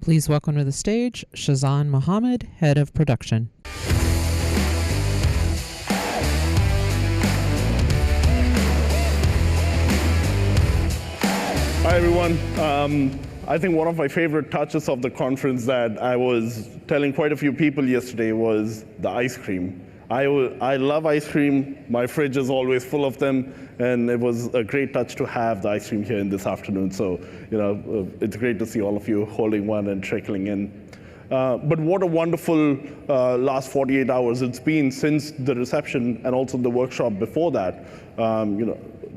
Please welcome to the stage Shehzan Mohammed, Head of Production. Hi, everyone. I think one of my favorite touches of the conference that I was telling quite a few people yesterday was the ice cream. I love ice cream. My fridge is always full of them, and it was a great touch to have the ice cream here in this afternoon. So, it's great to see all of you holding one and trickling in. But what a wonderful last 48 hours it's been since the reception and also the workshop before that.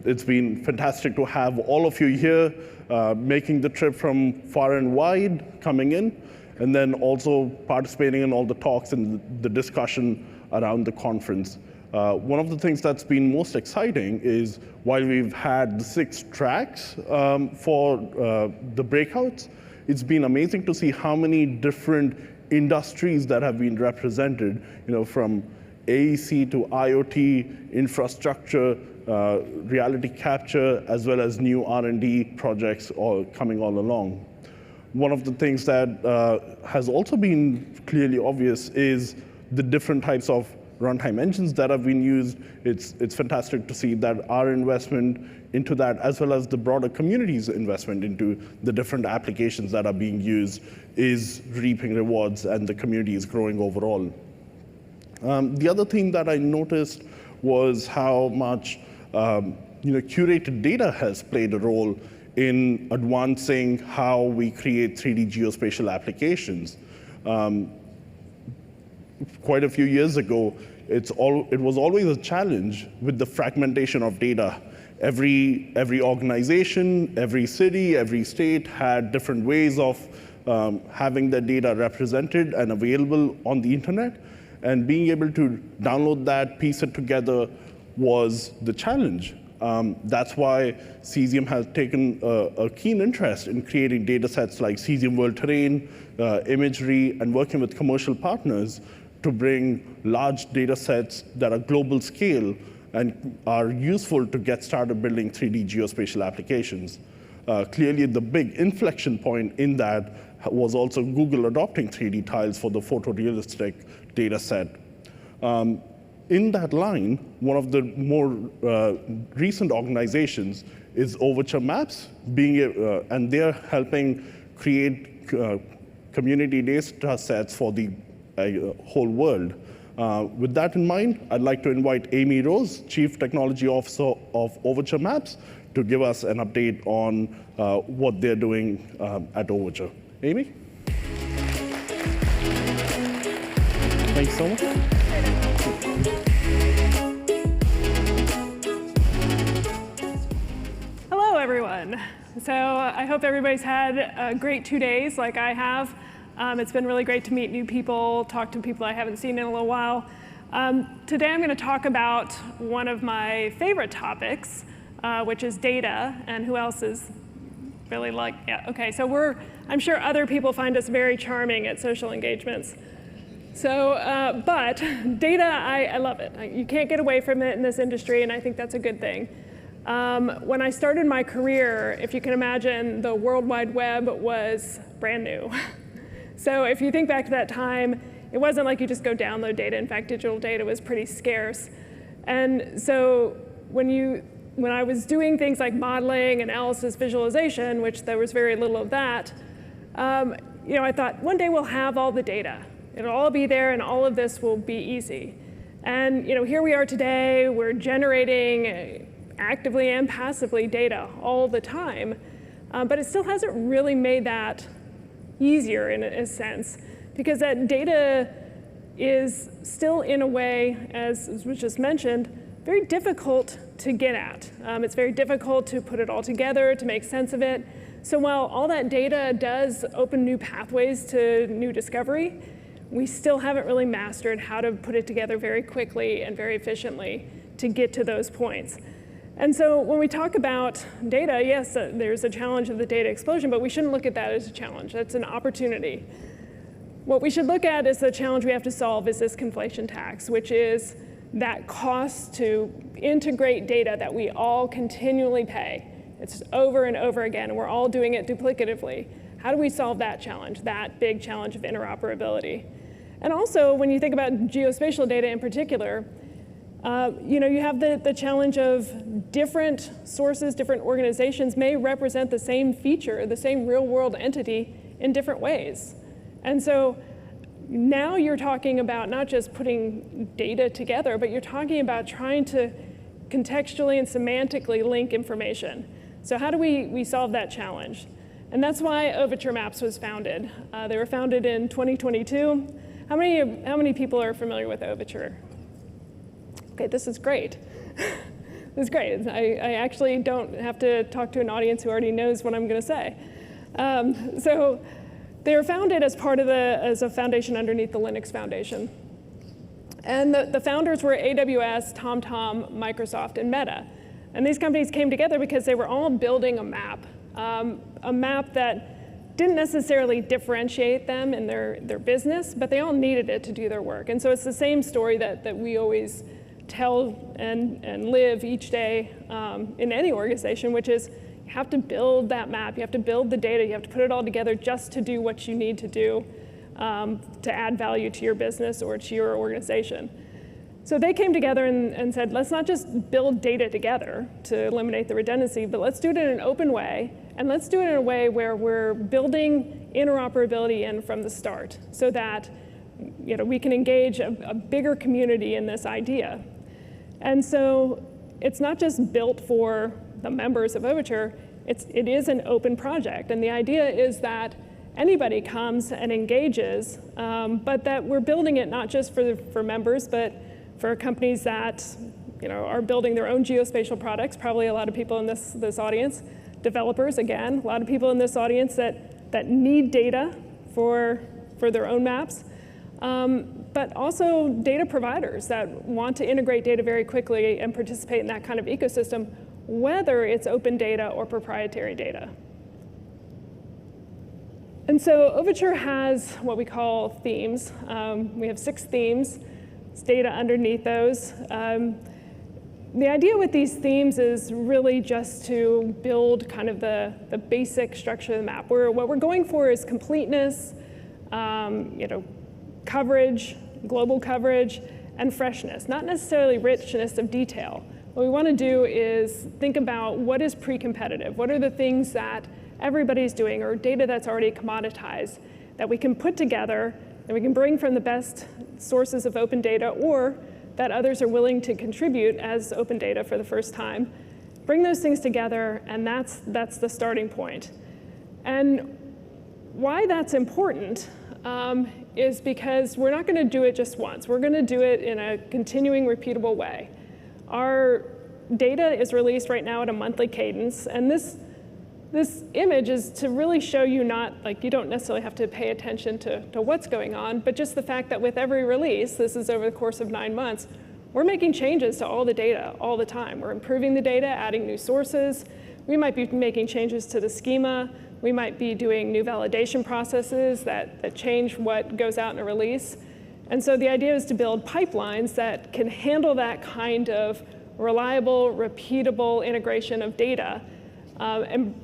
It's been fantastic to have all of you here, making the trip from far and wide, coming in, and then also participating in all the talks and the discussion around the conference. One of the things that's been most exciting is while we've had the 6 tracks for the breakouts, it's been amazing to see how many different industries that have been represented, from AEC to IoT, infrastructure, reality capture, as well as new R&D projects all coming all along. One of the things that has also been clearly obvious is the different types of runtime engines that have been used. It's fantastic to see that our investment into that, as well as the broader community's investment into the different applications that are being used, is reaping rewards, and the community is growing overall. The other thing that I noticed was how much curated data has played a role in advancing how we create 3D geospatial applications. Quite a few years ago, it was always a challenge with the fragmentation of data. Every organization, every city, every state had different ways of having their data represented and available on the internet. And being able to download that, piece it together, was the challenge. That's why Cesium has taken a keen interest in creating data sets like Cesium World Terrain, imagery, and working with commercial partners to bring large data sets that are global scale and are useful to get started building 3D geospatial applications. Clearly, the big inflection point in that was also Google adopting 3D tiles for the photorealistic data set. In that line, one of the more recent organizations is Overture Maps, and they're helping create community data sets for the whole world. With that in mind, I'd like to invite Amy Rose, Chief Technology Officer of Overture Maps, to give us an update on what they're doing at Overture. Amy? Thanks so much. Hello, everyone. So I hope everybody's had a great 2 days like I have. It's been really great to meet new people, talk to people I haven't seen in a little while. Today I'm going to talk about one of my favorite topics, which is data, and who else is really like, yeah, okay, so I'm sure other people find us very charming at social engagements. So, but data, I love it. You can't get away from it in this industry, and I think that's a good thing. When I started my career, if you can imagine, the World Wide Web was brand new. So if you think back to that time, it wasn't like you just go download data. In fact, digital data was pretty scarce. And so when I was doing things like modeling, analysis, visualization, which there was very little of that, I thought one day we'll have all the data. It'll all be there, and all of this will be easy. And here we are today. We're generating actively and passively data all the time, but it still hasn't really made that easier in a sense, because that data is still, in a way, as was just mentioned, very difficult to get at. It's very difficult to put it all together, to make sense of it. So while all that data does open new pathways to new discovery, we still haven't really mastered how to put it together very quickly and very efficiently to get to those points. And so when we talk about data, yes, there's a challenge of the data explosion, but we shouldn't look at that as a challenge. That's an opportunity. What we should look at is the challenge we have to solve is this conflation tax, which is that cost to integrate data that we all continually pay. It's over and over again, and we're all doing it duplicatively. How do we solve that challenge, that big challenge of interoperability? And also, when you think about geospatial data in particular, you have the challenge of different sources, different organizations may represent the same feature, the same real-world entity in different ways. And so now you're talking about not just putting data together, but you're talking about trying to contextually and semantically link information. So how do we solve that challenge? And that's why Overture Maps was founded. They were founded in 2022. How many people are familiar with Overture? Okay, this is great. This is great. I actually don't have to talk to an audience who already knows what I'm going to say. So they were founded as as a foundation underneath the Linux Foundation. And the founders were AWS, TomTom, Microsoft, and Meta. And these companies came together because they were all building a map that didn't necessarily differentiate them in their business, but they all needed it to do their work. And so it's the same story that we always tell and live each day in any organization, which is you have to build that map, you have to build the data, you have to put it all together just to do what you need to do to add value to your business or to your organization. So they came together and said, let's not just build data together to eliminate the redundancy, but let's do it in an open way, and let's do it in a way where we're building interoperability in from the start so that we can engage a bigger community in this idea. And so it's not just built for the members of Overture, it is an open project. And the idea is that anybody comes and engages, but that we're building it not just for members, but for companies that are building their own geospatial products, probably a lot of people in this audience, developers, again, a lot of people in this audience that need data for their own maps, but also data providers that want to integrate data very quickly and participate in that kind of ecosystem, whether it's open data or proprietary data. And so Overture has what we call themes. We have 6 themes. It's data underneath those. The idea with these themes is really just to build kind of the basic structure of the map. What we're going for is completeness, coverage, global coverage, and freshness, not necessarily richness of detail. What we want to do is think about what is pre-competitive. What are the things that everybody's doing or data that's already commoditized that we can put together, that we can bring from the best sources of open data or that others are willing to contribute as open data for the first time. Bring those things together, and that's the starting point. And why that's important is because we're not going to do it just once. We're going to do it in a continuing, repeatable way. Our data is released right now at a monthly cadence, and this image is to really show you you don't necessarily have to pay attention to what's going on, but just the fact that with every release, this is over the course of 9 months, we're making changes to all the data all the time. We're improving the data, adding new sources. We might be making changes to the schema. We might be doing new validation processes that change what goes out in a release. And so the idea is to build pipelines that can handle that kind of reliable, repeatable integration of data and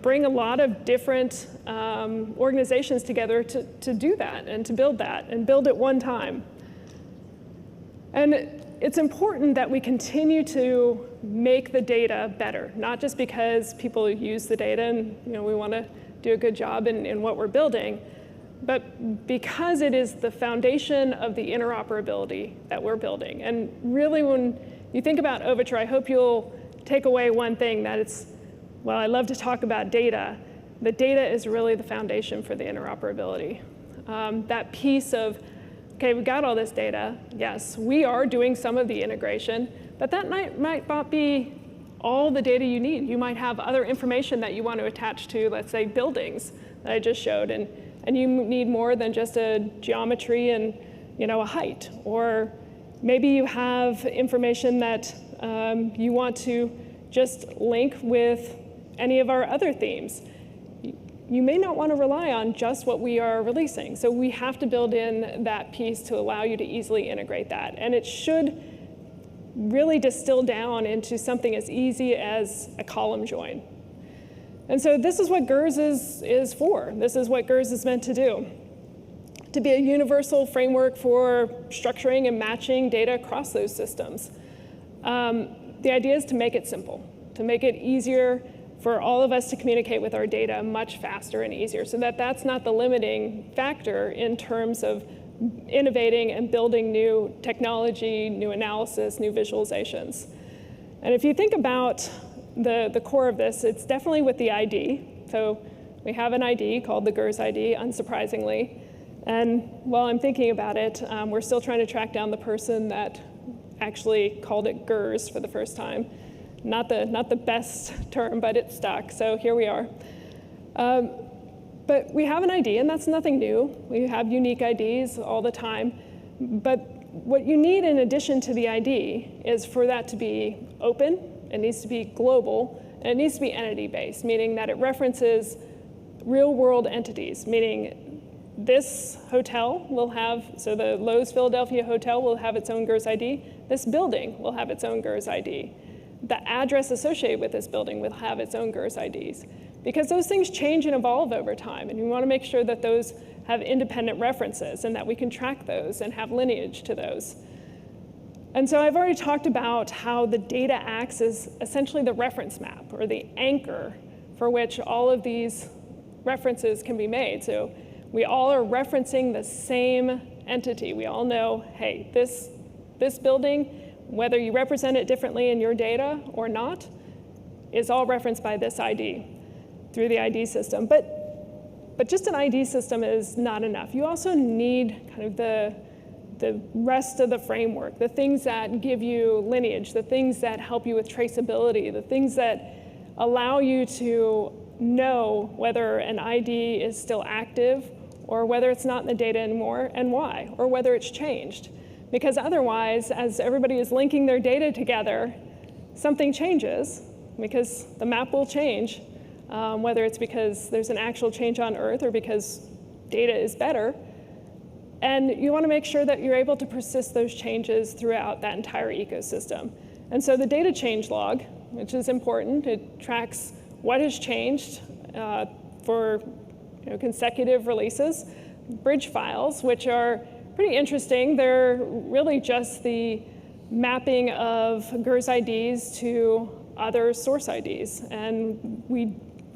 bring a lot of different organizations together to do that and to build that and build it one time. And it's important that we continue to make the data better, not just because people use the data and we want to do a good job in what we're building, but because it is the foundation of the interoperability that we're building. And really, when you think about Overture, I hope you'll take away one thing, that it's, well, I love to talk about data. The data is really the foundation for the interoperability. That piece of, okay, we got all this data. Yes, we are doing some of the integration, but that might not be all the data you need. You might have other information that you want to attach to, let's say, buildings that I just showed, and you need more than just a geometry and a height. Or maybe you have information that you want to just link with any of our other themes. You may not want to rely on just what we are releasing. So we have to build in that piece to allow you to easily integrate that. And it should really distill down into something as easy as a column join. And so this is what GERS is for. This is what GERS is meant to do. To be a universal framework for structuring and matching data across those systems. The idea is to make it simple, to make it easier for all of us to communicate with our data much faster and easier, so that that's not the limiting factor in terms of innovating and building new technology, new analysis, new visualizations. And if you think about the core of this, it's definitely with the ID. So we have an ID called the GERS ID, unsurprisingly. And while I'm thinking about it, we're still trying to track down the person that actually called it GERS for the first time. Not the best term, but it stuck, so here we are. But we have an ID, and that's nothing new. We have unique IDs all the time. But what you need in addition to the ID is for that to be open, it needs to be global, and it needs to be entity-based, meaning that it references real-world entities, meaning this hotel will have, so the Lowe's Philadelphia Hotel will have its own GERS ID. This building will have its own GERS ID. The address associated with this building will have its own GERS IDs. Because those things change and evolve over time, and we want to make sure that those have independent references and that we can track those and have lineage to those. And so I've already talked about how the data acts as essentially the reference map or the anchor for which all of these references can be made. So we all are referencing the same entity. We all know, hey, this building, whether you represent it differently in your data or not, is all referenced by this ID through the ID system. But just an ID system is not enough. You also need kind of the rest of the framework, the things that give you lineage, the things that help you with traceability, the things that allow you to know whether an ID is still active or whether it's not in the data anymore and why, or whether it's changed. Because otherwise, as everybody is linking their data together, something changes because the map will change, whether it's because there's an actual change on Earth or because data is better. And you want to make sure that you're able to persist those changes throughout that entire ecosystem. And so the data change log, which is important, it tracks what has changed for consecutive releases. Bridge files, which are pretty interesting. They're really just the mapping of GERS IDs to other source IDs. And we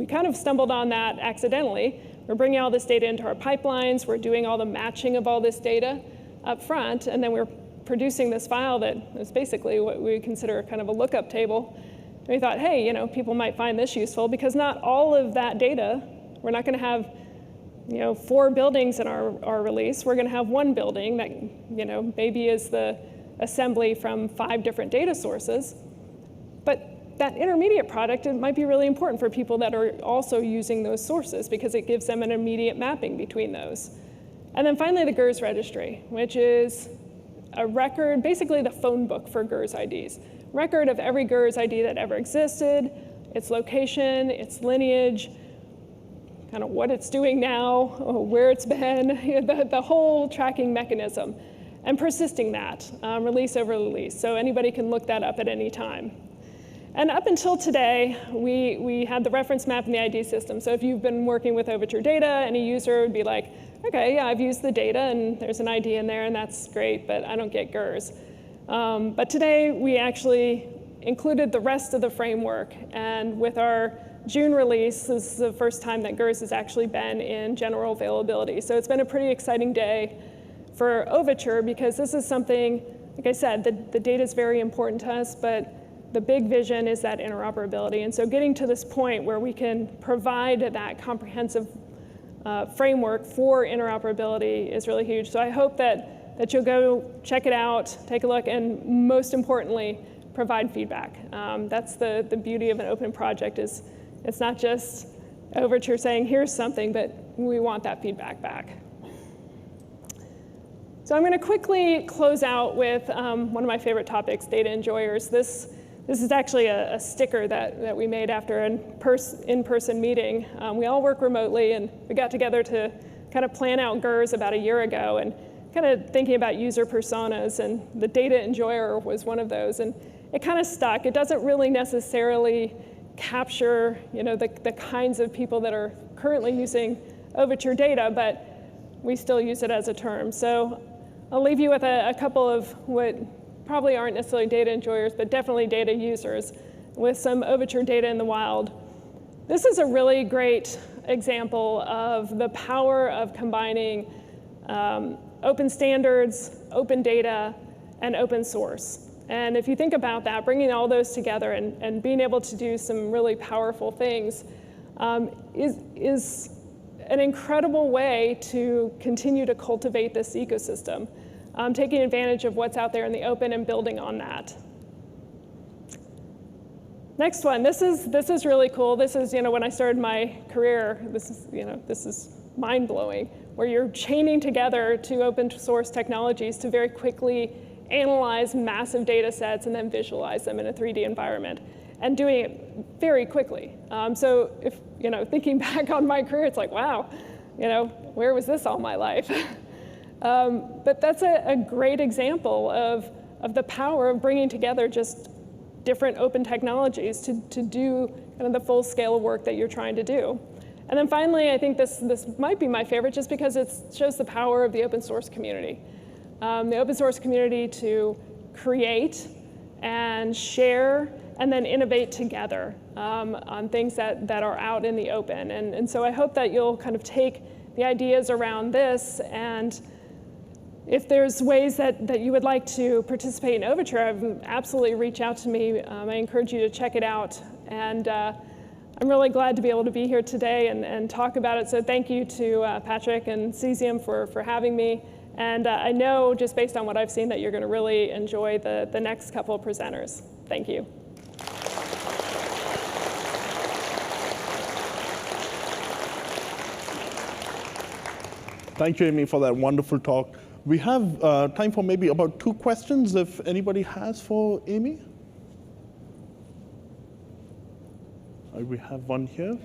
kind of stumbled on that accidentally. We're bringing all this data into our pipelines. We're doing all the matching of all this data up front. And then we're producing this file that is basically what we consider kind of a lookup table. And we thought, hey, people might find this useful because not all of that data, we're not going to have 4 buildings in our release. We're going to have one building that maybe is the assembly from 5 different data sources. But that intermediate product, it might be really important for people that are also using those sources because it gives them an immediate mapping between those. And then finally, the GERS registry, which is a record, basically the phone book for GERS IDs. Record of every GERS ID that ever existed, its location, its lineage, kind of what it's doing now, where it's been, the whole tracking mechanism, and persisting that release over release. So anybody can look that up at any time. And up until today, we had the reference map in the ID system. So if you've been working with Overture data, any user would be like, okay, yeah, I've used the data, and there's an ID in there, and that's great, but I don't get GERS. But today, we actually included the rest of the framework. And with our June release, this is the first time that GERS has actually been in general availability. So it's been a pretty exciting day for Overture because this is something, like I said, the data is very important to us, but the big vision is that interoperability. And so getting to this point where we can provide that comprehensive framework for interoperability is really huge. So I hope that you'll go check it out, take a look, and most importantly, provide feedback. That's the beauty of an open project is it's not just Overture saying, here's something, but we want that feedback back. So I'm going to quickly close out with one of my favorite topics, data enjoyers. This is actually a sticker that we made after an in-person meeting. We all work remotely, and we got together to kind of plan out GERS about a year ago and kind of thinking about user personas, and the data enjoyer was one of those. And it kind of stuck. It doesn't really necessarily capture the kinds of people that are currently using Overture data, but we still use it as a term. So I'll leave you with a couple of what probably aren't necessarily data enjoyers, but definitely data users with some Overture data in the wild. This is a really great example of the power of combining open standards, open data, and open source. And if you think about that, bringing all those together and being able to do some really powerful things is an incredible way to continue to cultivate this ecosystem, taking advantage of what's out there in the open and building on that. Next one, this is really cool. This is, when I started my career, this is mind-blowing, where you're chaining together two open source technologies to very quickly analyze massive data sets and then visualize them in a 3D environment, and doing it very quickly. So if, thinking back on my career, it's like, wow, where was this all my life? But that's a great example of the power of bringing together just different open technologies to do kind of the full scale of work that you're trying to do. And then finally, I think this might be my favorite just because it shows the power of the open source community. The open source community to create and share and then innovate together on things that are out in the open. And so I hope that you'll kind of take the ideas around this, and if there's ways that you would like to participate in Overture, absolutely reach out to me. I encourage you to check it out. And I'm really glad to be able to be here today and talk about it. So thank you to Patrick and Cesium for having me. And I know, just based on what I've seen, that you're going to really enjoy the next couple of presenters. Thank you. Thank you, Amy, for that wonderful talk. We have time for maybe about 2 questions, if anybody has for Amy. We have one here.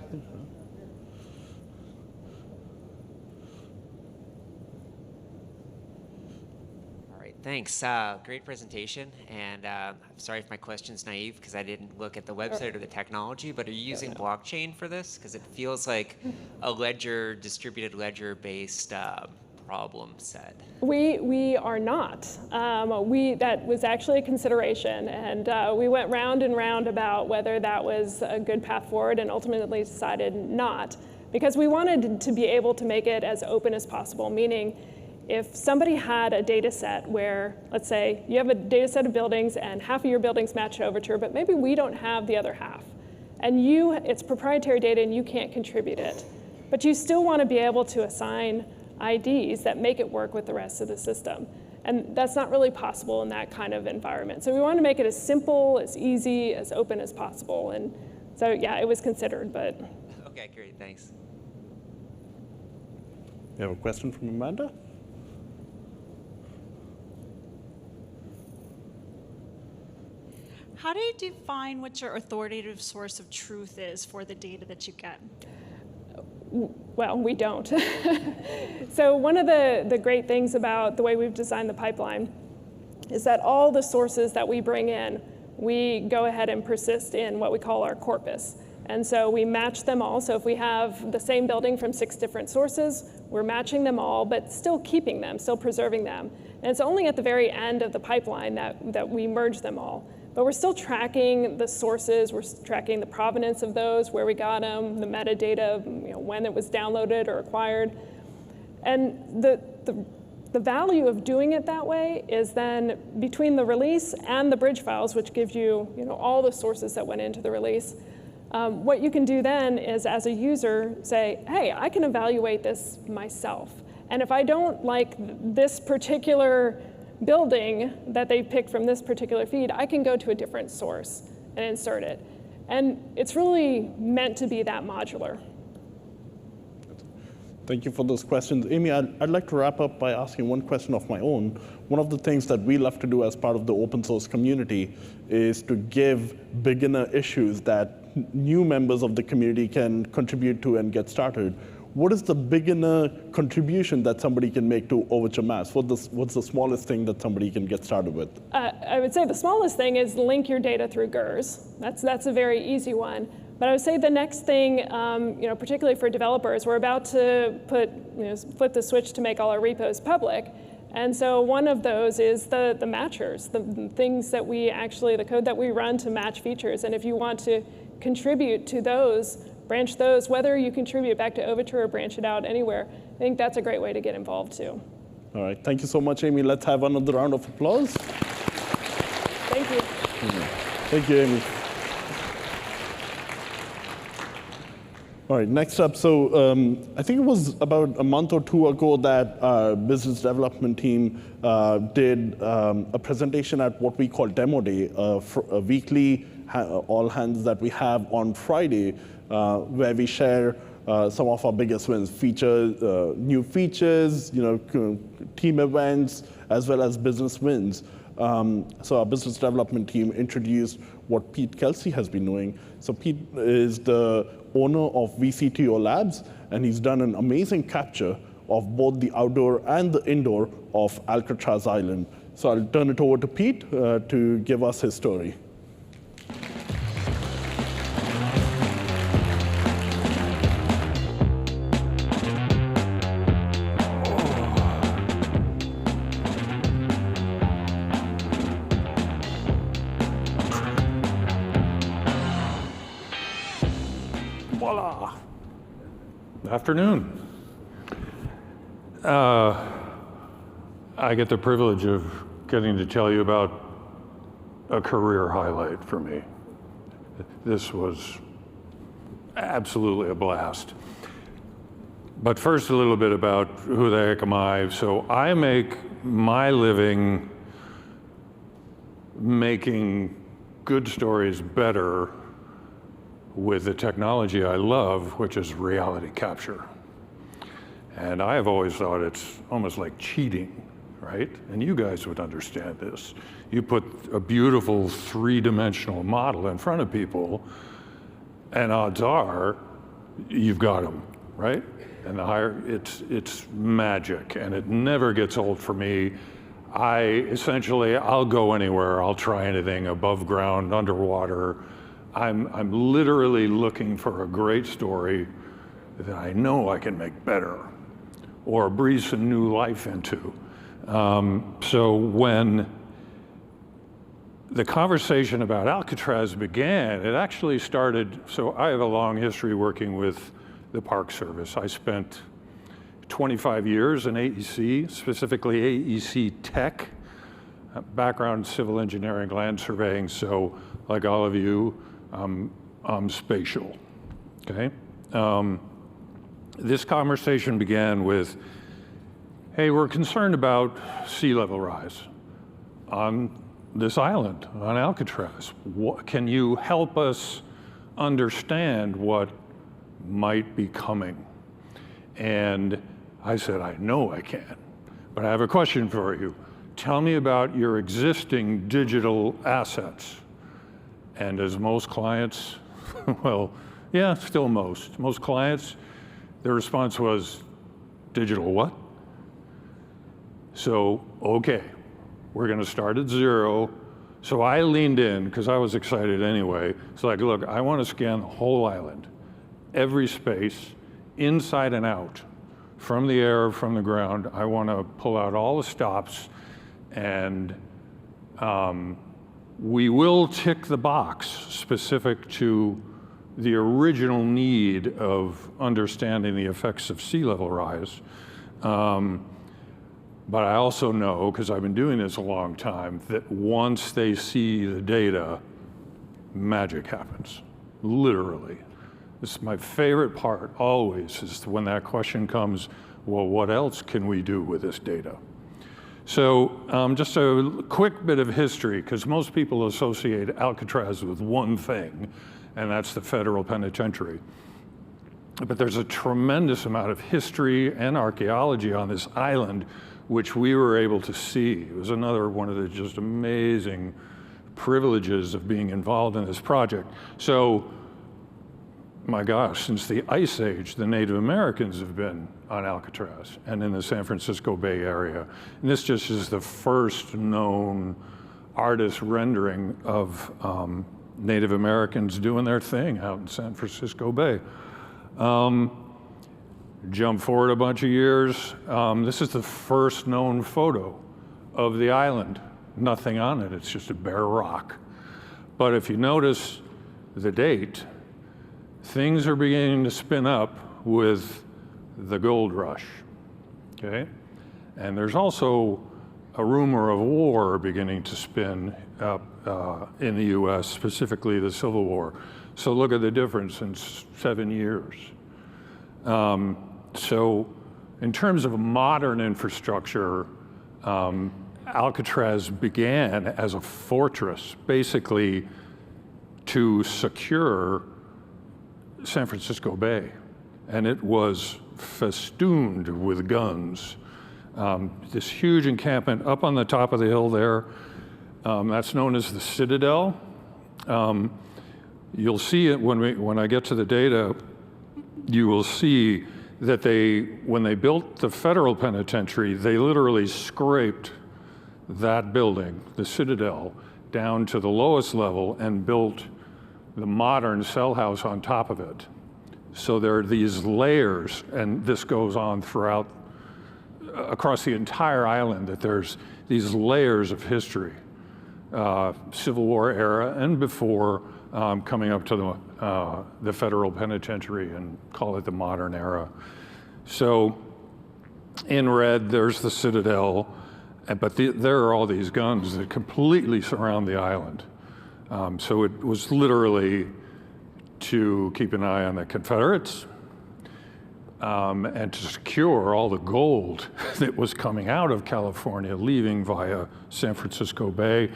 All right, thanks. Great presentation. And I'm sorry if my question's naive because I didn't look at the website or the technology, but are you using blockchain for this? Because it feels like a ledger, distributed ledger-based problem set. We are not. That was actually a consideration, and we went round and round about whether that was a good path forward, and ultimately decided not, because we wanted to be able to make it as open as possible, meaning if somebody had a data set where, let's say, you have a data set of buildings and half of your buildings match Overture, but maybe we don't have the other half, and it's proprietary data and you can't contribute it, but you still want to be able to assign IDs that make it work with the rest of the system. And that's not really possible in that kind of environment. So we want to make it as simple, as easy, as open as possible. And so, yeah, it was considered, but. Okay, great, thanks. You have a question from Amanda? How do you define what your authoritative source of truth is for the data that you get? Well, we don't. So one of the great things about the way we've designed the pipeline is that all the sources that we bring in, we go ahead and persist in what we call our corpus. And so we match them all. So if we have the same building from 6 different sources, we're matching them all, but still keeping them, still preserving them. And it's only at the very end of the pipeline that we merge them all. But we're still tracking the sources, we're tracking the provenance of those, where we got them, the metadata, when it was downloaded or acquired. And the value of doing it that way is then between the release and the bridge files, which gives you, all the sources that went into the release, what you can do then is, as a user, say, hey, I can evaluate this myself. And if I don't like this particular building that they picked from this particular feed, I can go to a different source and insert it. And it's really meant to be that modular. Thank you for those questions. Amy, I'd like to wrap up by asking one question of my own. One of the things that we love to do as part of the open source community is to give beginner issues that new members of the community can contribute to and get started. What is the beginner contribution that somebody can make to Overture Maps? What's the smallest thing that somebody can get started with? I would say the smallest thing is link your data through GERS. That's a very easy one. But I would say the next thing, particularly for developers, we're about to flip the switch to make all our repos public. And so one of those is the matchers, the things that the code that we run to match features. And if you want to contribute to those, branch those, whether you contribute back to Overture or branch it out anywhere, I think that's a great way to get involved too. All right, thank you so much, Amy. Let's have another round of applause. Thank you. Thank you, Amy. All right, next up, so I think it was about a month or two ago that our business development team did a presentation at what we call Demo Day, a weekly all hands that we have on Friday, where we share some of our biggest wins, new features, team events, as well as business wins. So our business development team introduced what Kelsey has been doing. So Pete is the owner of VCTO Labs, and he's done an amazing capture of both the outdoor and the indoor of Alcatraz Island. So I'll turn it over to Pete to give us his story. Voila. Afternoon. I get the privilege of getting to tell you about a career highlight for me. This was absolutely a blast. But first, a little bit about who the heck am I. So I make my living making good stories better with the technology I love, which is reality capture. And I have always thought it's almost like cheating, right? And you guys would understand this. You put a beautiful three-dimensional model in front of people, and odds are you've got them, right? And it's magic, and it never gets old for me. I'll go anywhere. I'll try anything above ground, underwater. I'm literally looking for a great story that I know I can make better or breathe some new life into. So when the conversation about Alcatraz began, it actually started, so I have a long history working with the Park Service. I spent 25 years in AEC, specifically AEC Tech, background civil engineering, land surveying, so like all of you, I'm spatial, okay? This conversation began with, hey, we're concerned about sea level rise on this island, on Alcatraz. Can you help us understand what might be coming? And I said, I know I can, but I have a question for you. Tell me about your existing digital assets. And as most clients, well, yeah, still most clients, their response was, digital what? So, okay, we're gonna start at zero. So I leaned in, because I was excited anyway. It's like, look, I wanna scan the whole island, every space, inside and out, from the air, from the ground. I wanna pull out all the stops, and we will tick the box specific to the original need of understanding the effects of sea level rise. But I also know, because I've been doing this a long time, that once they see the data, magic happens, literally. This is my favorite part always, is when that question comes, well, what else can we do with this data? So just a quick bit of history, because most people associate Alcatraz with one thing, and that's the federal penitentiary. But there's a tremendous amount of history and archaeology on this island, which we were able to see. It was another one of the just amazing privileges of being involved in this project. So, my gosh, since the Ice Age, the Native Americans have been on Alcatraz and in the San Francisco Bay Area. And this just is the first known artist rendering of Native Americans doing their thing out in San Francisco Bay. Jump forward a bunch of years. This is the first known photo of the island. Nothing on it, it's just a bare rock. But if you notice the date, things are beginning to spin up with the gold rush, okay? And there's also a rumor of war beginning to spin up in the US, specifically the Civil War. So look at the difference in 7 years. So in terms of modern infrastructure, Alcatraz began as a fortress, basically to secure San Francisco Bay. And it was festooned with guns. This huge encampment up on the top of the hill there, that's known as the Citadel. You'll see it when I get to the data, you will see that when they built the federal penitentiary, they literally scraped that building, the Citadel, down to the lowest level and built the modern cell house on top of it. So there are these layers, and this goes on throughout, across the entire island, that there's these layers of history, Civil War era and before, coming up to the federal penitentiary and call it the modern era. So in red, there's the Citadel, but there are all these guns that completely surround the island. So it was literally to keep an eye on the Confederates and to secure all the gold that was coming out of California, leaving via San Francisco Bay.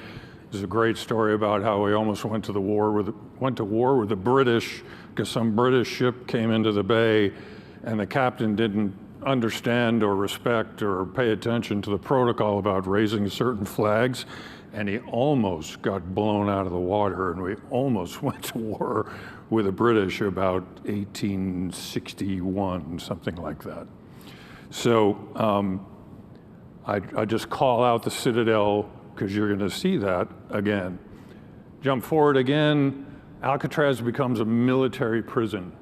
There's a great story about how we almost went to war with the British because some British ship came into the bay and the captain didn't understand or respect or pay attention to the protocol about raising certain flags, and he almost got blown out of the water, and we almost went to war with the British about 1861, something like that. So I just call out the Citadel because you're going to see that again. Jump forward again, Alcatraz becomes a military prison.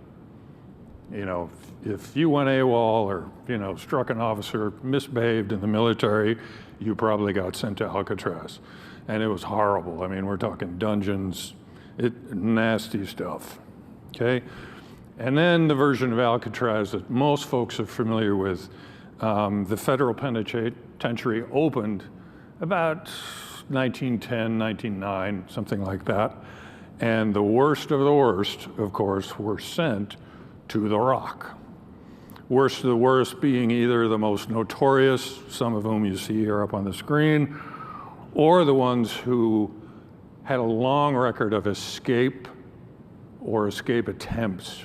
You know, if you went AWOL or, struck an officer, misbehaved in the military, you probably got sent to Alcatraz. And it was horrible. I mean, we're talking dungeons, nasty stuff, okay? And then the version of Alcatraz that most folks are familiar with, the federal penitentiary opened about 1910, 1909, something like that. And the worst of the worst, of course, were sent to the Rock. Worst of the worst being either the most notorious, some of whom you see here up on the screen, or the ones who had a long record of escape or escape attempts.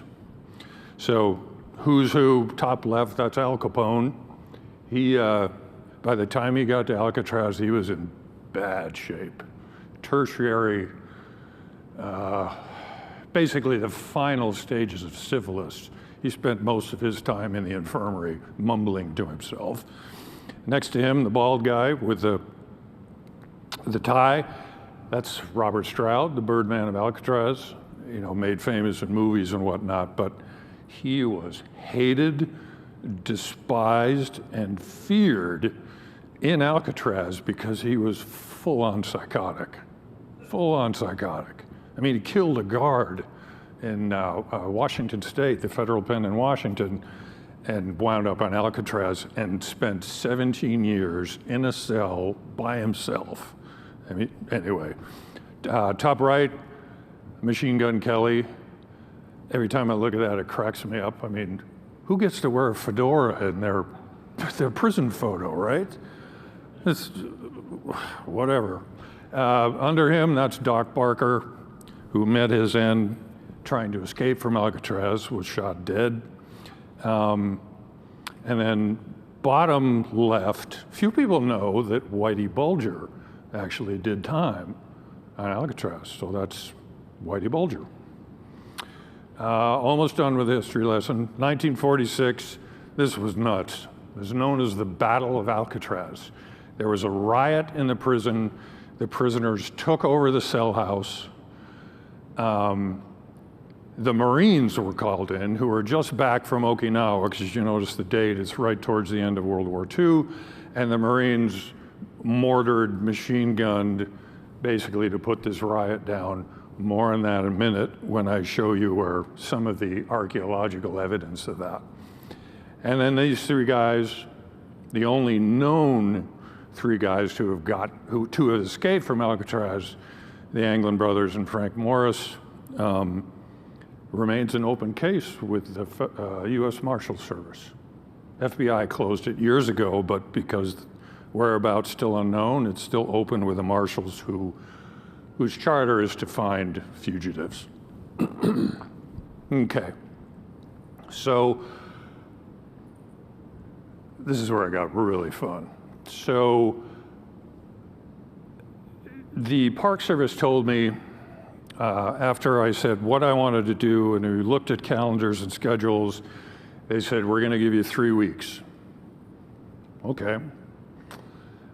So who's who, top left, that's Al Capone. He, by the time he got to Alcatraz, he was in bad shape. Tertiary, basically the final stages of syphilis. He spent most of his time in the infirmary, mumbling to himself. Next to him, the bald guy with the tie, that's Robert Stroud, the Birdman of Alcatraz, made famous in movies and whatnot, but he was hated, despised, and feared in Alcatraz because he was full-on psychotic. Full-on psychotic. I mean, he killed a guard in Washington State, the federal pen in Washington, and wound up on Alcatraz and spent 17 years in a cell by himself. I mean, anyway, top right, Machine Gun Kelly. Every time I look at that, it cracks me up. I mean, who gets to wear a fedora in their prison photo, right? It's whatever. Under him, that's Doc Barker, who met his end trying to escape from Alcatraz, was shot dead. And then bottom left, few people know that Whitey Bulger actually did time on Alcatraz, so that's Whitey Bulger. Almost done with the history lesson. 1946, this was nuts. It was known as the Battle of Alcatraz. There was a riot in the prison. The prisoners took over the cell house. The Marines were called in, who were just back from Okinawa, because you notice the date, it's right towards the end of World War II, and the Marines mortared, machine gunned, basically to put this riot down. More on that in a minute when I show you where some of the archaeological evidence of that. And then these three guys, the only known three guys to have escaped from Alcatraz, the Anglin brothers and Frank Morris, remains an open case with the U.S. Marshal Service. FBI closed it years ago, but because whereabouts still unknown, it's still open with the marshals whose charter is to find fugitives. Okay, so this is where it got really fun. So the Park Service told me, after I said what I wanted to do, and we looked at calendars and schedules, they said, we're gonna give you 3 weeks. Okay.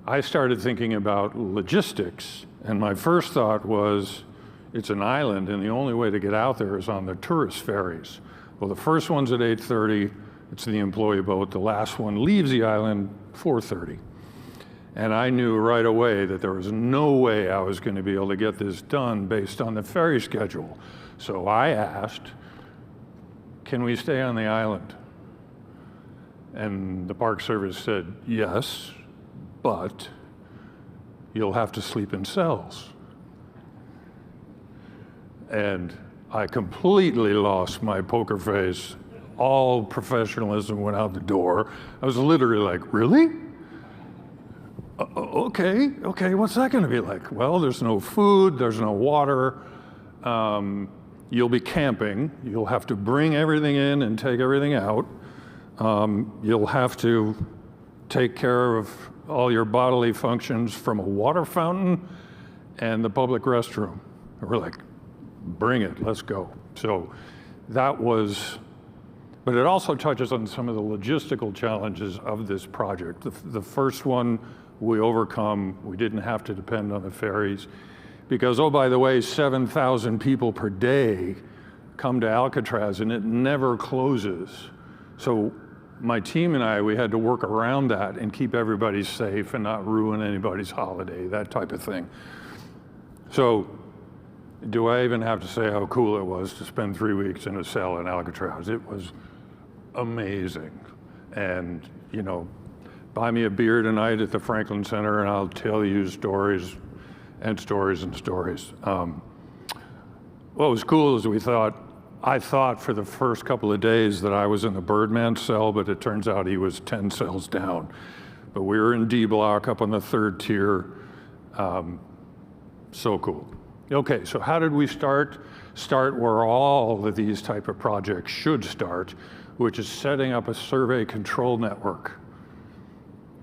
I started thinking about logistics, and my first thought was, it's an island, and the only way to get out there is on the tourist ferries. Well, the first one's at 8:30, it's the employee boat. The last one leaves the island 4:30. And I knew right away that there was no way I was going to be able to get this done based on the ferry schedule. So I asked, can we stay on the island? And the Park Service said, yes, but you'll have to sleep in cells. And I completely lost my poker face. All professionalism went out the door. I was literally like, really? Okay, what's that gonna be like? Well, there's no food, there's no water. You'll be camping. You'll have to bring everything in and take everything out. You'll have to take care of all your bodily functions from a water fountain and the public restroom. And we're like, bring it, let's go. So that was, but it also touches on some of the logistical challenges of this project. The first one we overcome, we didn't have to depend on the ferries because, oh, by the way, 7,000 people per day come to Alcatraz and it never closes. So my team and I, we had to work around that and keep everybody safe and not ruin anybody's holiday, that type of thing. So do I even have to say how cool it was to spend 3 weeks in a cell in Alcatraz? It was amazing. And, you know, buy me a beer tonight at the Franklin Center and I'll tell you stories and stories and stories. What was cool is I thought for the first couple of days that I was in the Birdman cell, but it turns out he was 10 cells down. But we were in D block up on the 3rd tier. So cool. Okay, so how did we start? Start where all of these type of projects should start, which is setting up a survey control network.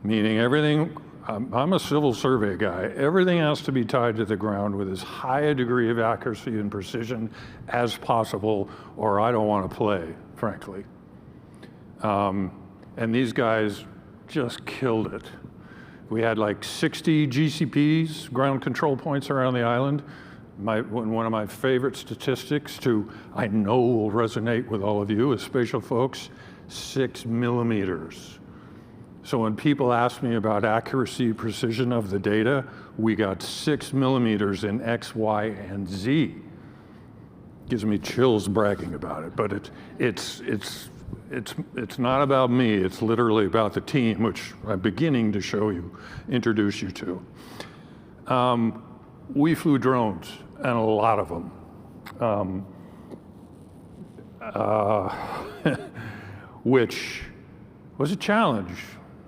Meaning everything, I'm a civil survey guy, everything has to be tied to the ground with as high a degree of accuracy and precision as possible, or I don't want to play, frankly. And these guys just killed it. We had like 60 GCPs, ground control points around the island. One of my favorite statistics I know will resonate with all of you as spatial folks, 6 millimeters. So when people ask me about accuracy, precision of the data, we got 6 millimeters in X, Y, and Z. Gives me chills bragging about it, but it's not about me, it's literally about the team, which I'm beginning to introduce you to. We flew drones, and a lot of them, which was a challenge.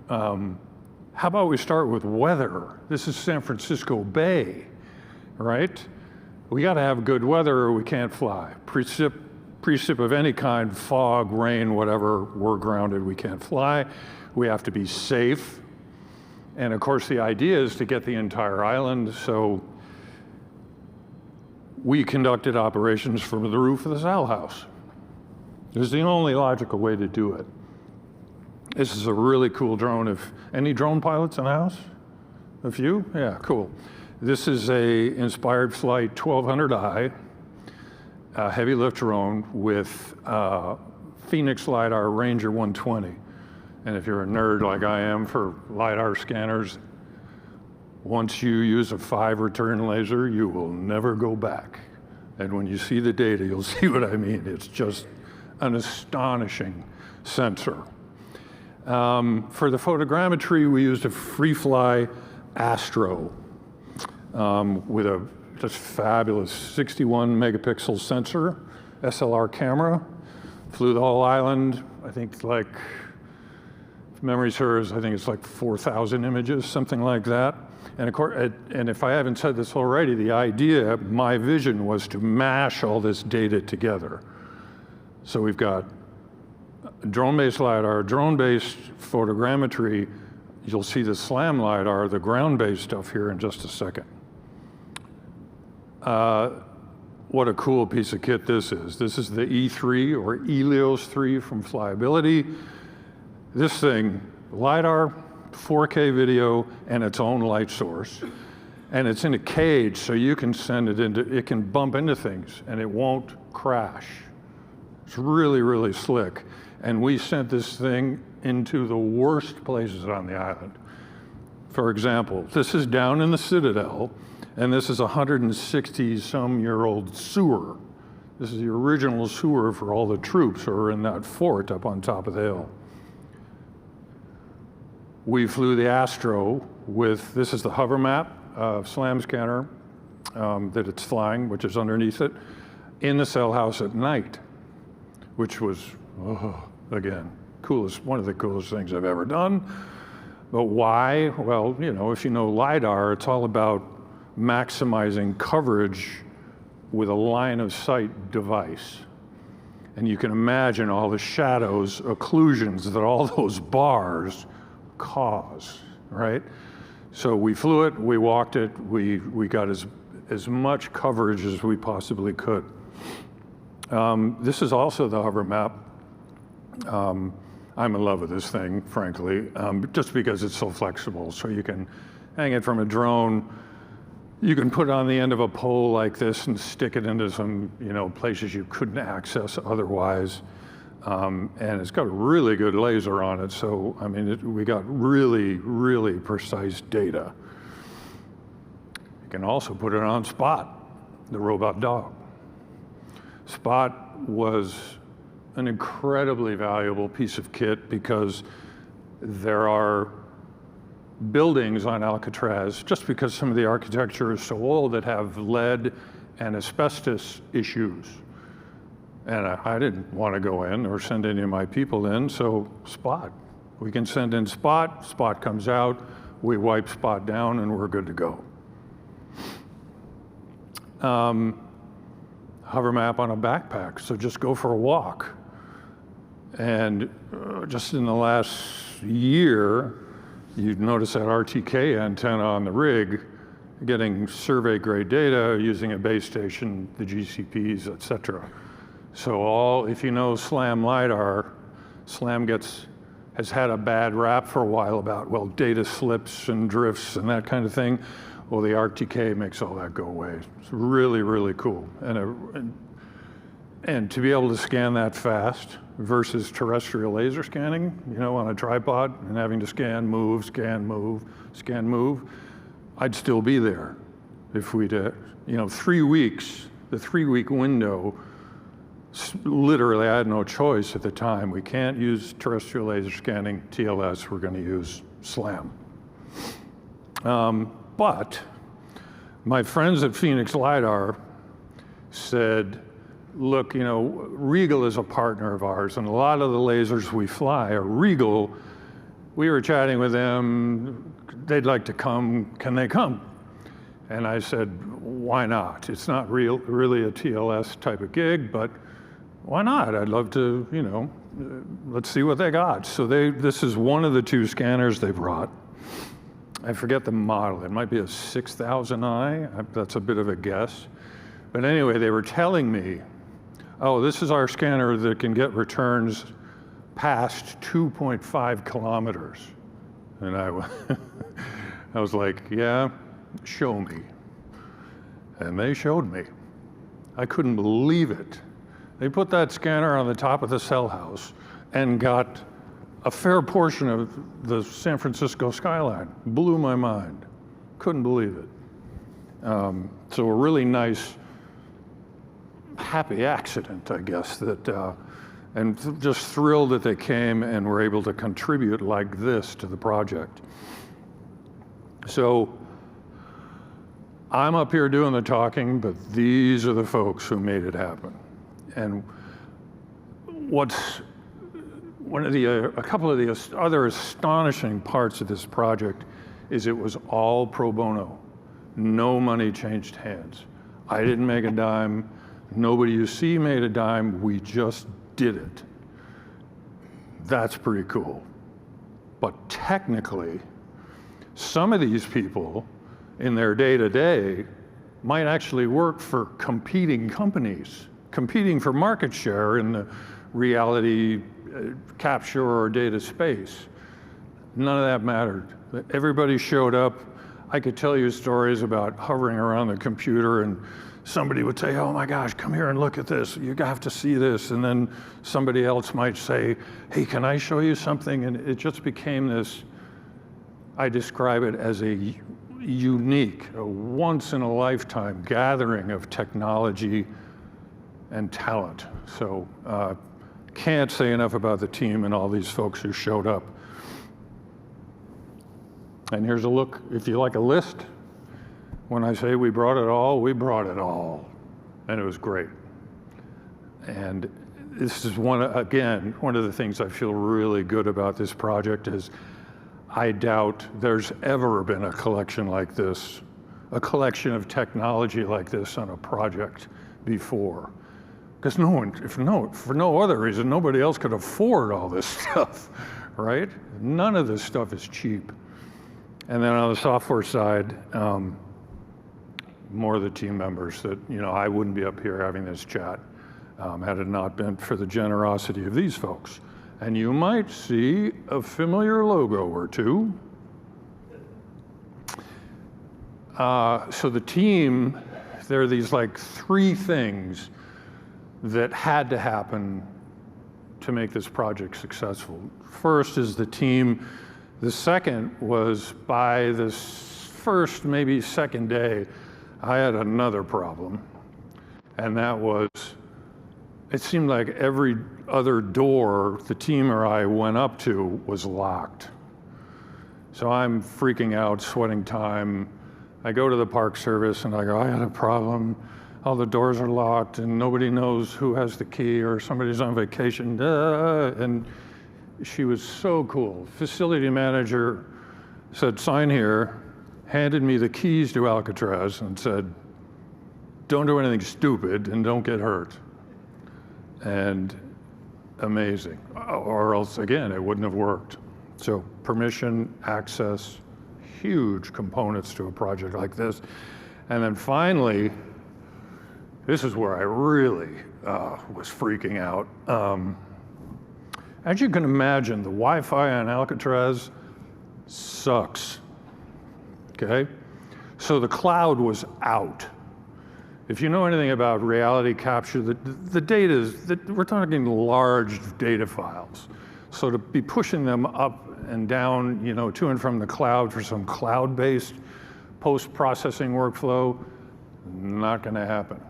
How about we start with weather? This is San Francisco Bay, right? We gotta have good weather or we can't fly. Precip of any kind, fog, rain, whatever, we're grounded, we can't fly. We have to be safe. And of course the idea is to get the entire island, so we conducted operations from the roof of the Sal House. It was the only logical way to do it. This is a really cool drone. Any drone pilots in the house? A few? Yeah, cool. This is a Inspired Flight 1200i. a heavy lift drone with Phoenix LiDAR Ranger 120. And if you're a nerd like I am for LiDAR scanners, once you use a 5-return laser, you will never go back. And when you see the data, you'll see what I mean. It's just an astonishing sensor. For the photogrammetry, we used a FreeFly Astro with a just fabulous 61 megapixel sensor, SLR camera. Flew the whole island, I think like, if memory serves, I think it's like 4,000 images, something like that. And of course, and if I haven't said this already, the idea, my vision was to mash all this data together. So we've got drone-based LiDAR, drone-based photogrammetry. You'll see the SLAM LiDAR, the ground-based stuff here in just a second. What a cool piece of kit this is. This is the E3 or Elios 3 from Flyability. This thing, LiDAR, 4K video, and its own light source. And it's in a cage, so you can send it into, it can bump into things and it won't crash. It's really, really slick. And we sent this thing into the worst places on the island. For example, this is down in the Citadel, and this is a 160-some-year-old sewer. This is the original sewer for all the troops who are in that fort up on top of the hill. We flew the Astro with, this is the hover map SLAM scanner that it's flying, which is underneath it, in the cell house at night, which was, again, coolest, one of the coolest things I've ever done. But why? Well, you know, if you know LiDAR, it's all about maximizing coverage with a line of sight device. And you can imagine all the shadows, occlusions that all those bars cause, right? So we flew it, we walked it, we got as much coverage as we possibly could. This is also the hover map. I'm in love with this thing, frankly, just because it's so flexible. So you can hang it from a drone. You can put it on the end of a pole like this and stick it into some, you know, places you couldn't access otherwise. And it's got a really good laser on it. So, I mean, we got really, really precise data. You can also put it on Spot, the robot dog. Spot was an incredibly valuable piece of kit because there are buildings on Alcatraz, just because some of the architecture is so old, that have lead and asbestos issues. And I didn't want to go in or send any of my people in, so Spot. We can send in Spot, Spot comes out, we wipe Spot down, and we're good to go. Hover map on a backpack, so just go for a walk. And just in the last year, you'd notice that RTK antenna on the rig, getting survey-grade data using a base station, the GCPs, et cetera. So if you know SLAM LiDAR, SLAM has had a bad rap for a while about, well, data slips and drifts and that kind of thing. Well, the RTK makes all that go away. It's really, really cool. And to be able to scan that fast versus terrestrial laser scanning, you know, on a tripod and having to scan, move, scan, move, scan, move, I'd still be there if we'd, you know, 3 weeks, the 3-week window, literally I had no choice at the time. We can't use terrestrial laser scanning, TLS, we're going to use SLAM. But my friends at Phoenix LiDAR said, look, you know, Regal is a partner of ours, and a lot of the lasers we fly are Regal. We were chatting with them, they'd like to come, can they come? And I said, why not? It's not really a TLS type of gig, but why not? I'd love to, you know, let's see what they got. So this is one of the 2 scanners they brought. I forget the model, it might be a 6000i, that's a bit of a guess. But anyway, they were telling me, oh, this is our scanner that can get returns past 2.5 kilometers. And I was like, yeah, show me. And they showed me. I couldn't believe it. They put that scanner on the top of the cell house and got a fair portion of the San Francisco skyline. Blew my mind. Couldn't believe it. So a really nice, happy accident, I guess, that, and just thrilled that they came and were able to contribute like this to the project. So I'm up here doing the talking, but these are the folks who made it happen. And what's a couple of the other astonishing parts of this project is it was all pro bono. No money changed hands. I didn't make a dime. Nobody you see made a dime. We just did it. That's pretty cool. But technically, some of these people in their day-to-day might actually work for competing companies, competing for market share in the reality capture or data space. None of that mattered. Everybody showed up. I could tell you stories about hovering around the computer and somebody would say, oh my gosh, come here and look at this. You have to see this. And then somebody else might say, hey, can I show you something? And it just became this, I describe it as a unique, a once in a lifetime gathering of technology and talent. So can't say enough about the team and all these folks who showed up. And here's a look, if you like a list, when I say we brought it all, we brought it all. And it was great. And this is one of the things I feel really good about this project is I doubt there's ever been a collection like this, a collection of technology like this on a project before. Because for no other reason, nobody else could afford all this stuff, right? None of this stuff is cheap. And then on the software side, more of the team members that, I wouldn't be up here having this chat had it not been for the generosity of these folks. And you might see a familiar logo or two. So the team, there are these like 3 things that had to happen to make this project successful. First is the team. The second was by the first, maybe second day, I had another problem. And that was, it seemed like every other door the team or I went up to was locked. So I'm freaking out, sweating time. I go to the Park Service and I go, I had a problem. All the doors are locked and nobody knows who has the key or somebody's on vacation. And she was so cool. Facility manager said, sign here, handed me the keys to Alcatraz and said, don't do anything stupid and don't get hurt. And amazing. Or else, again, it wouldn't have worked. So permission, access, huge components to a project like this. And then finally, this is where I really was freaking out. As you can imagine, the Wi-Fi on Alcatraz sucks, okay? So the cloud was out. If you know anything about reality capture, the data is, we're talking large data files. So to be pushing them up and down, to and from the cloud for some cloud-based post-processing workflow, not gonna happen.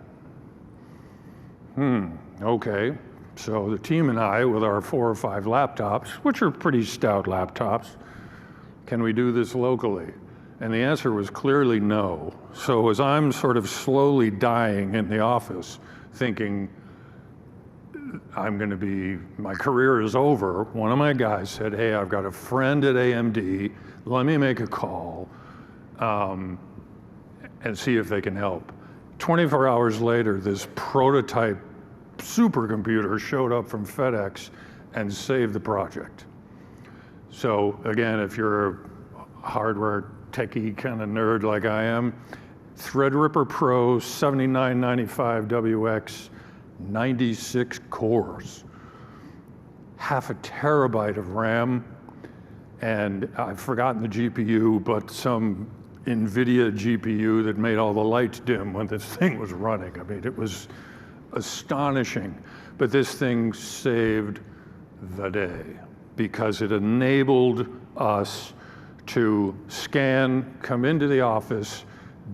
Okay. So the team and I, with our 4 or 5 laptops, which are pretty stout laptops, can we do this locally? And the answer was clearly no. So as I'm sort of slowly dying in the office, thinking my career is over, one of my guys said, hey, I've got a friend at AMD, let me make a call and see if they can help. 24 hours later, this prototype supercomputer showed up from FedEx and saved the project. So again, if you're a hardware techie kind of nerd like I am, Threadripper Pro 7995WX, 96 cores, half a terabyte of RAM, and I've forgotten the GPU, but some NVIDIA GPU that made all the lights dim when this thing was running. I mean, it was astonishing. But this thing saved the day because it enabled us to scan, come into the office,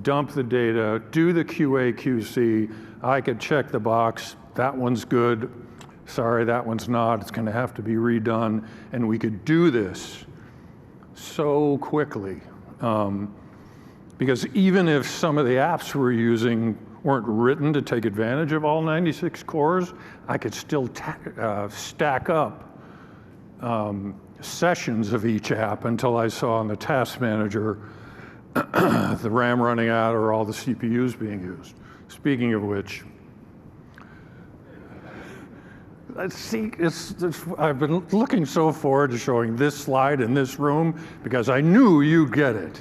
dump the data, do the QA, QC. I could check the box, that one's good. Sorry, that one's not, it's gonna have to be redone. And we could do this so quickly. Because even if some of the apps we're using weren't written to take advantage of all 96 cores, I could still stack up sessions of each app until I saw in the task manager the RAM running out or all the CPUs being used. Speaking of which, I've been looking so forward to showing this slide in this room because I knew you'd get it.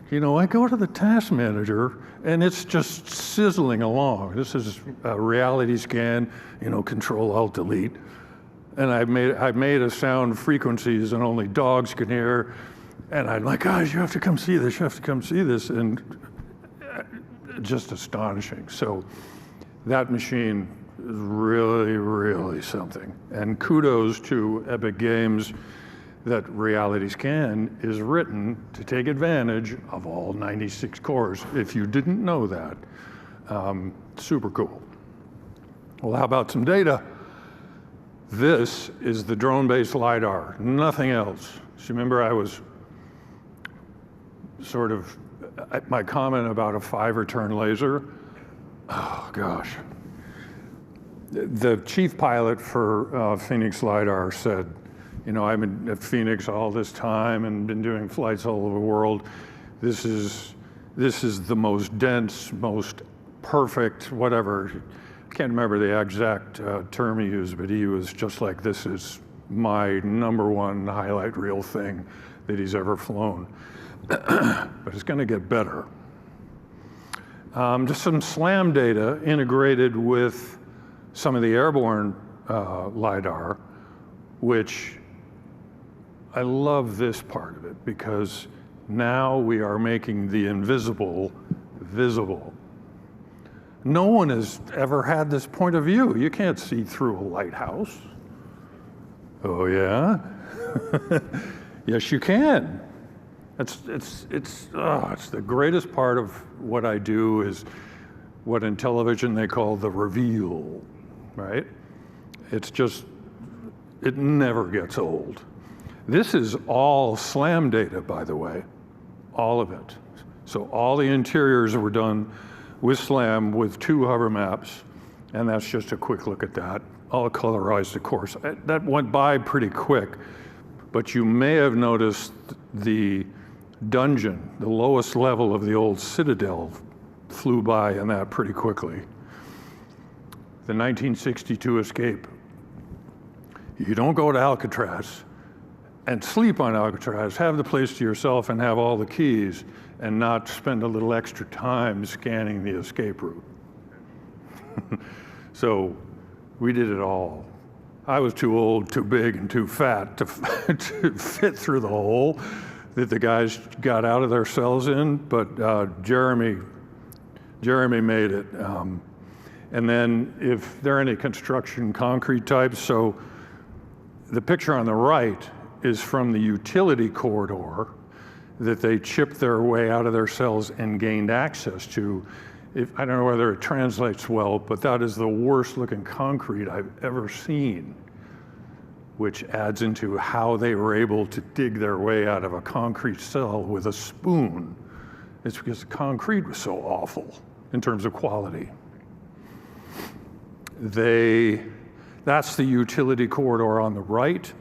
You know, I go to the task manager and it's just sizzling along. This is a reality scan, you know, Control-Alt-Delete. And I've made a sound frequencies and only dogs can hear. And I'm like, guys, you have to come see this, you have to come see this. And just astonishing. So that machine is really, really something. And kudos to Epic Games that Reality Scan is written to take advantage of all 96 cores. If you didn't know that, super cool. Well, how about some data? This is the drone-based LiDAR, nothing else. So remember I was sort of, my comment about a 5-return laser, oh gosh. The chief pilot for Phoenix LiDAR said, you know, I've been at Phoenix all this time and been doing flights all over the world. This is the most dense, most perfect, whatever. I can't remember the exact term he used, but he was just like, this is my #1 highlight reel thing that he's ever flown. But it's gonna get better. Just some SLAM data integrated with some of the airborne LiDAR, which I love this part of it because now we are making the invisible visible. No one has ever had this point of view. You can't see through a lighthouse. Oh yeah? Yes, you can. It's the greatest part of what I do is what in television they call the reveal, right? It's just, it never gets old. This is all SLAM data, by the way, all of it. So all the interiors were done with SLAM with 2 hover maps, and that's just a quick look at that. All colorized, of course. That went by pretty quick, but you may have noticed the dungeon, the lowest level of the old Citadel, flew by in that pretty quickly. The 1962 escape. You don't go to Alcatraz and sleep on Alcatraz, have the place to yourself and have all the keys and not spend a little extra time scanning the escape route. So we did it all. I was too old, too big, and too fat to fit through the hole that the guys got out of their cells in, but Jeremy made it. And then if there are any construction concrete types, so the picture on the right is from the utility corridor that they chipped their way out of their cells and gained access to. I don't know whether it translates well, but that is the worst looking concrete I've ever seen, which adds into how they were able to dig their way out of a concrete cell with a spoon. It's because the concrete was so awful in terms of quality. That's the utility corridor on the right.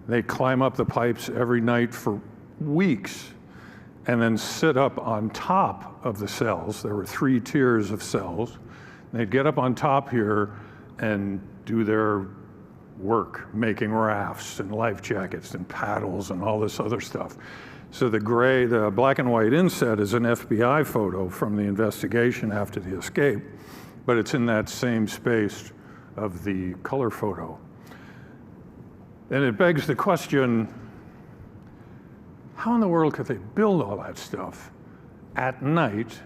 They climb up the pipes every night for weeks and then sit up on top of the cells. There were 3 tiers of cells. They'd get up on top here and do their work, making rafts and life jackets and paddles and all this other stuff. So the black and white inset is an FBI photo from the investigation after the escape, but it's in that same space of the color photo. And it begs the question, how in the world could they build all that stuff at night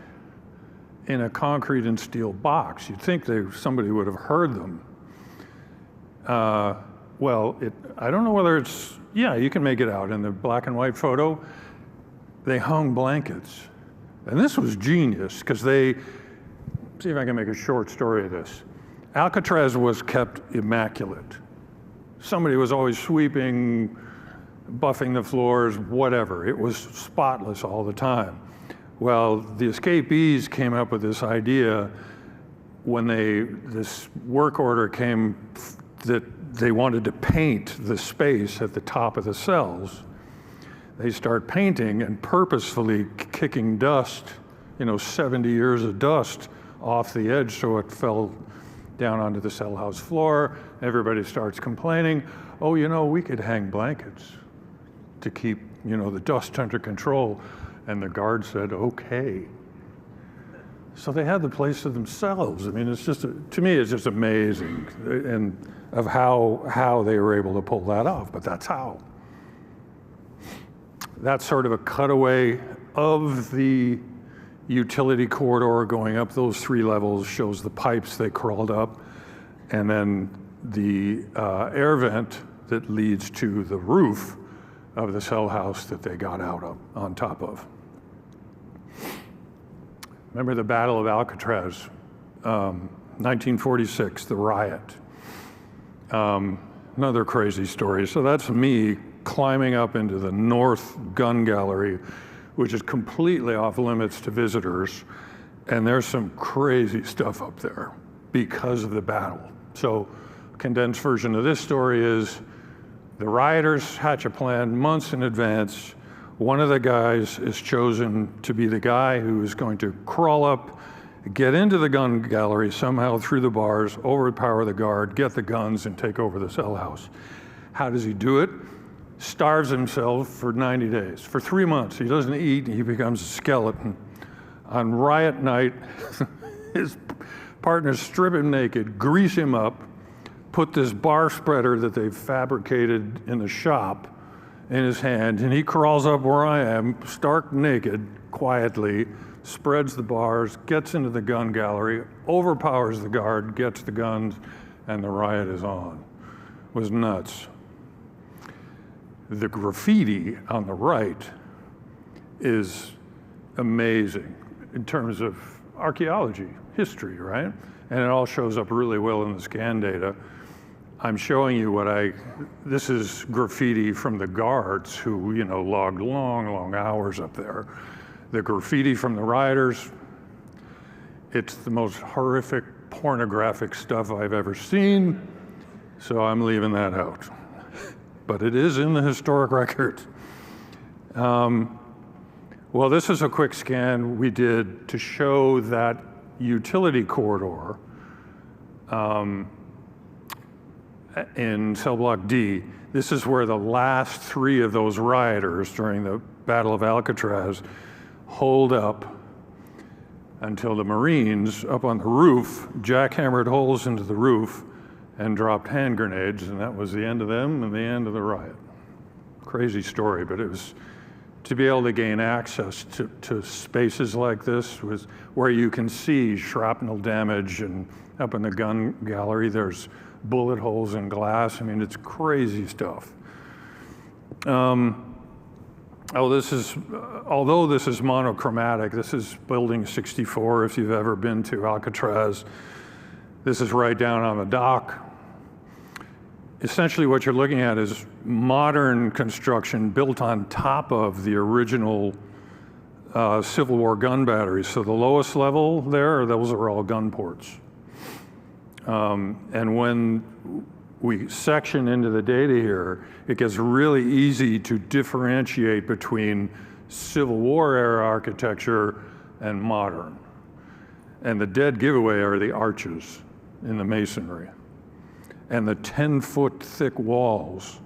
in a concrete and steel box? You'd think somebody would have heard them. Well, I don't know whether it's, yeah, you can make it out in the black and white photo. They hung blankets. And this was genius, because see if I can make a short story of this. Alcatraz was kept immaculate. Somebody was always sweeping, buffing the floors, whatever. It was spotless all the time. Well, the escapees came up with this idea when this work order came that they wanted to paint the space at the top of the cells. They start painting and purposefully kicking dust, 70 years of dust off the edge so it fell down onto the cell house floor. Everybody starts complaining, oh, we could hang blankets to keep, the dust under control. And the guard said, okay. So they had the place to themselves. I mean, to me, it's just amazing and of how they were able to pull that off, but that's how. That's sort of a cutaway of the utility corridor going up those 3 levels, shows the pipes they crawled up, and then the air vent that leads to the roof of the cell house that they got out on top of. Remember the Battle of Alcatraz, 1946, the riot. Another crazy story. So that's me climbing up into the north gun gallery, which is completely off limits to visitors. And there's some crazy stuff up there because of the battle. So condensed version of this story is the rioters hatch a plan months in advance. One of the guys is chosen to be the guy who is going to crawl up, get into the gun gallery somehow through the bars, overpower the guard, get the guns, and take over the cell house. How does he do it? Starves himself for 90 days. For 3 months, he doesn't eat, he becomes a skeleton. On riot night, his partners strip him naked, grease him up, put this bar spreader that they've fabricated in the shop in his hand, and he crawls up where I am, stark naked, quietly, spreads the bars, gets into the gun gallery, overpowers the guard, gets the guns, and the riot is on. It was nuts. The graffiti on the right is amazing in terms of archaeology, history, right? And it all shows up really well in the scan data. I'm showing you this is graffiti from the guards who, logged long, long hours up there. The graffiti from the rioters, it's the most horrific, pornographic stuff I've ever seen, so I'm leaving that out. But it is in the historic record. Well, this is a quick scan we did to show that utility corridor in cell block D. This is where the last 3 of those rioters during the Battle of Alcatraz holed up until the Marines up on the roof jackhammered holes into the roof and dropped hand grenades, and that was the end of them and the end of the riot. Crazy story, but it was to be able to gain access to spaces like this was where you can see shrapnel damage, and up in the gun gallery there's bullet holes in glass. I mean, it's crazy stuff. Although this is monochromatic, this is building 64 if you've ever been to Alcatraz. This is right down on the dock. Essentially what you're looking at is modern construction built on top of the original Civil War gun batteries. So the lowest level there, those are all gun ports. And when we section into the data here, it gets really easy to differentiate between Civil War era architecture and modern. And the dead giveaway are the arches in the masonry and the 10-foot thick walls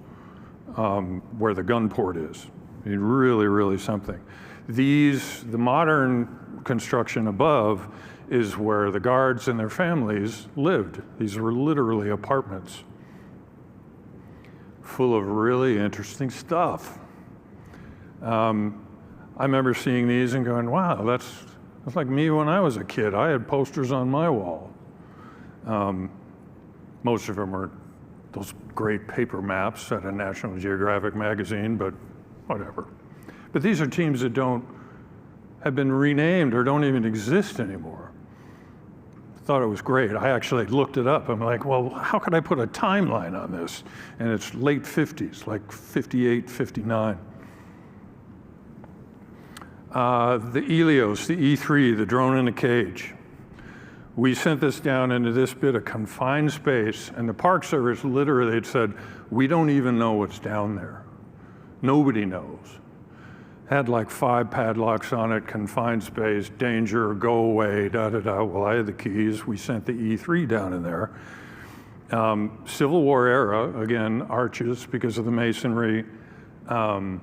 where the gun port is. I mean, really, really something. The modern construction above is where the guards and their families lived. These were literally apartments full of really interesting stuff. I remember seeing these and going, wow, that's like me when I was a kid. I had posters on my wall. Most of them are those great paper maps at a National Geographic magazine, but whatever. But these are teams that have been renamed or don't even exist anymore. Thought it was great. I actually looked it up. I'm like, well, how could I put a timeline on this? And it's late 50s, like 58, 59. The Helios, the E3, the drone in a cage. We sent this down into this bit of confined space, and the Park Service literally had said, we don't even know what's down there. Nobody knows. Had like 5 padlocks on it, confined space, danger, go away, da-da-da. Well, I had the keys. We sent the E3 down in there. Civil War era, again, arches because of the masonry. And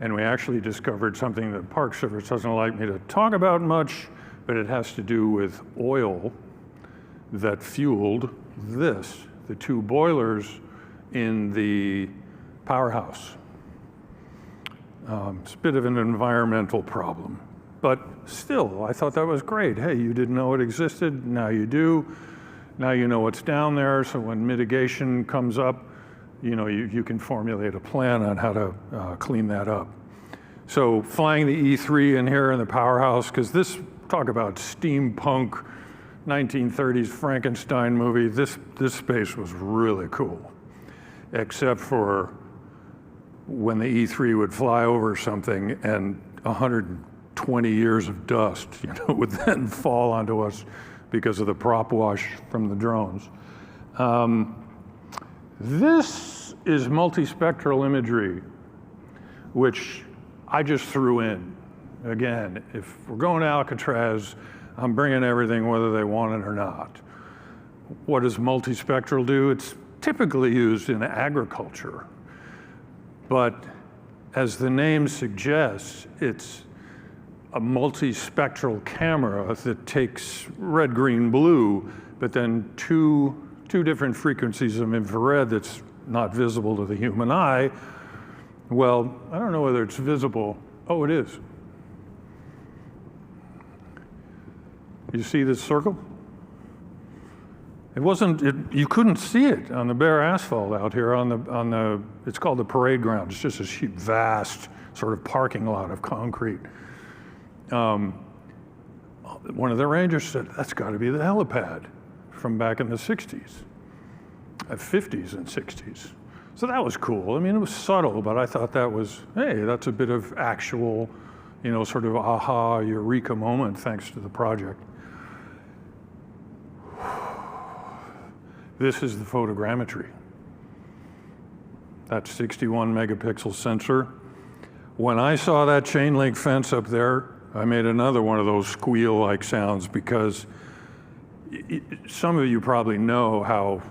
we actually discovered something that Park Service doesn't like me to talk about much, but it has to do with oil that fueled this, the 2 boilers in the powerhouse. It's a bit of an environmental problem, but still, I thought that was great. Hey, you didn't know it existed, now you do. Now you know what's down there, so when mitigation comes up, you can formulate a plan on how to clean that up. So flying the E3 in here in the powerhouse, because this, talk about steampunk 1930s Frankenstein movie, this space was really cool, except for when the E3 would fly over something and 120 years of dust, would then fall onto us because of the prop wash from the drones. This is multispectral imagery, which I just threw in. Again, if we're going to Alcatraz, I'm bringing everything whether they want it or not. What does multispectral do? It's typically used in agriculture. But as the name suggests, it's a multispectral camera that takes red, green, blue, but then two different frequencies of infrared that's not visible to the human eye. Well, I don't know whether it's visible. Oh, it is. You see this circle? It wasn't, you couldn't see it on the bare asphalt out here on the, it's called the parade ground. It's just this vast sort of parking lot of concrete. One of the rangers said, that's got to be the helipad from back in the 60s, 50s and 60s. So that was cool. I mean, it was subtle, but I thought that was, hey, that's a bit of actual, sort of aha, eureka moment thanks to the project. This is the photogrammetry. That 61 megapixel sensor. When I saw that chain link fence up there, I made another one of those squeal-like sounds because some of you probably know how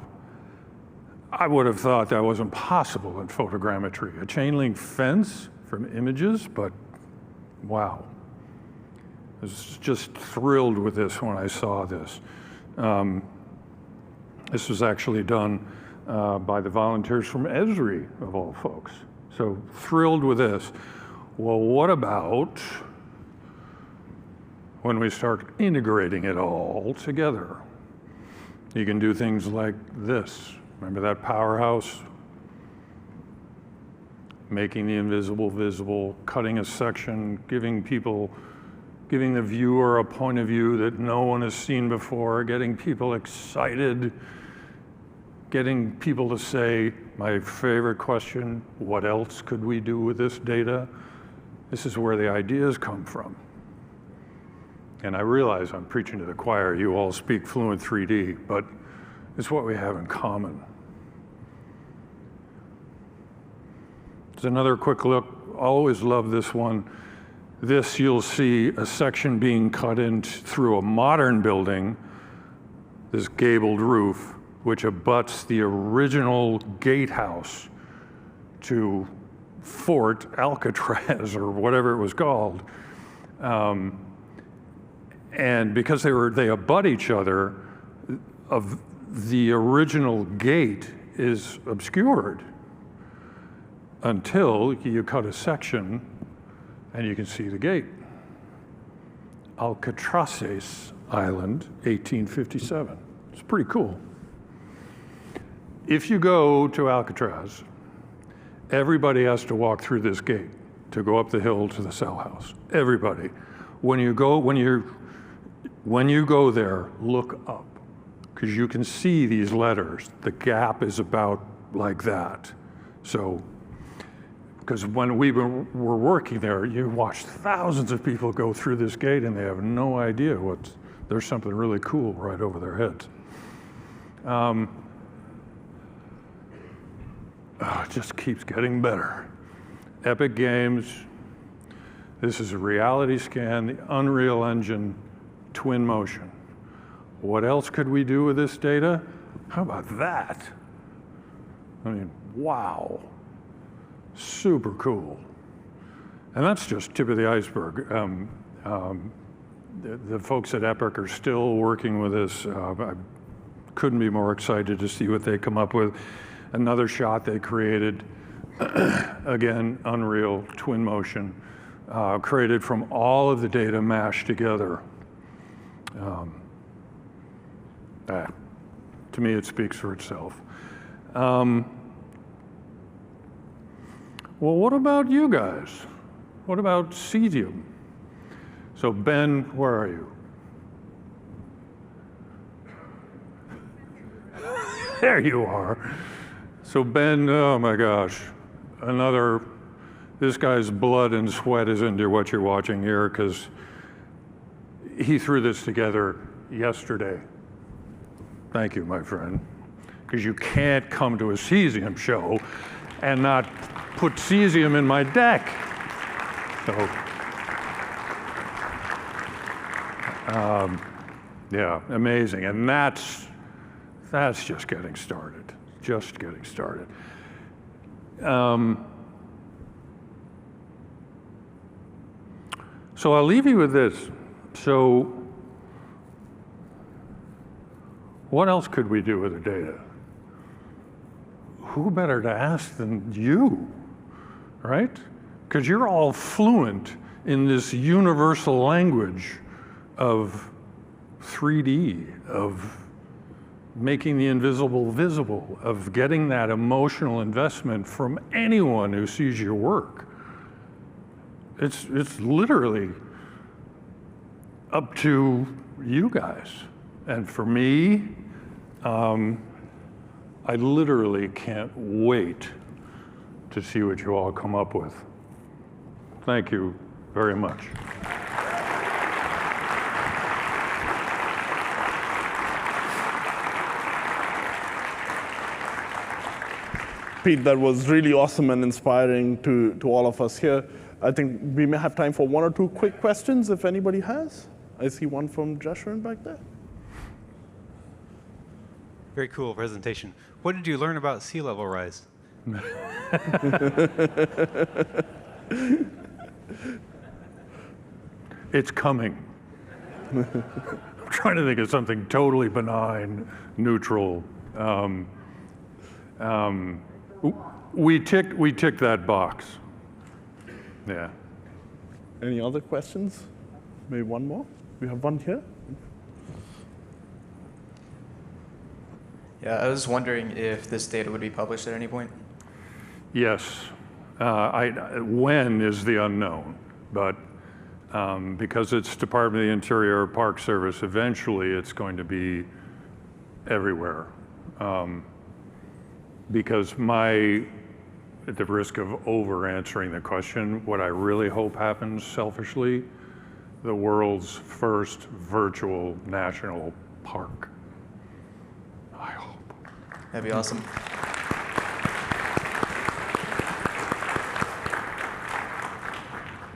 I would have thought that wasn't possible in photogrammetry. A chain link fence from images, but wow. I was just thrilled with this when I saw this. This was actually done by the volunteers from Esri, of all folks. So thrilled with this. Well, what about when we start integrating it all together? You can do things like this. Remember that powerhouse? Making the invisible visible, cutting a section, giving the viewer a point of view that no one has seen before, getting people excited, getting people to say, my favorite question, what else could we do with this data? This is where the ideas come from. And I realize I'm preaching to the choir, you all speak fluent 3D, but it's what we have in common. There's another quick look. I always love this one. This, you'll see a section being cut in through a modern building, this gabled roof, which abuts the original gatehouse to Fort Alcatraz, or whatever it was called. And because they abut each other, the original gate is obscured until you cut a section And you can see the gate. Alcatraz Island, 1857. It's pretty cool. If you go to Alcatraz, everybody has to walk through this gate to go up the hill to the cell house. Everybody. When you go there, look up, because you can see these letters. The gap is about like that. So, because when we were working there, you watched thousands of people go through this gate and they have no idea there's something really cool right over their heads. It just keeps getting better. Epic Games. This is a reality scan, the Unreal Engine, twin motion. What else could we do with this data? How about that? I mean, wow. Super cool. And that's just tip of the iceberg. The folks at Epic are still working with this. I couldn't be more excited to see what they come up with. Another shot they created, again, Unreal, twin motion, created from all of the data mashed together. To me, it speaks for itself. Well, what about you guys? What about cesium? So Ben, where are you? There you are. So Ben, oh my gosh, this guy's blood and sweat is into what you're watching here, because he threw this together yesterday. Thank you, my friend. Because you can't come to a cesium show and not put cesium in my deck. So, yeah, amazing. And that's just getting started. Just getting started. So I'll leave you with this. So what else could we do with the data? Who better to ask than you, right? Because you're all fluent in this universal language of 3D, of making the invisible visible, of getting that emotional investment from anyone who sees your work. It's literally up to you guys. And for me, I literally can't wait to see what you all come up with. Thank you very much. Pete, that was really awesome and inspiring to all of us here. I think we may have time for one or two quick questions if anybody has. I see one from Joshua back there. Very cool presentation. What did you learn about sea level rise? It's coming. I'm trying to think of something totally benign, neutral. We ticked that box. Yeah. Any other questions? Maybe one more? We have one here. Yeah, I was wondering if this data would be published at any point. Yes. When is the unknown, but because it's Department of the Interior, Park Service, eventually it's going to be everywhere. Because at the risk of over answering the question, what I really hope happens selfishly, the world's first virtual national park. I hope. That'd be awesome.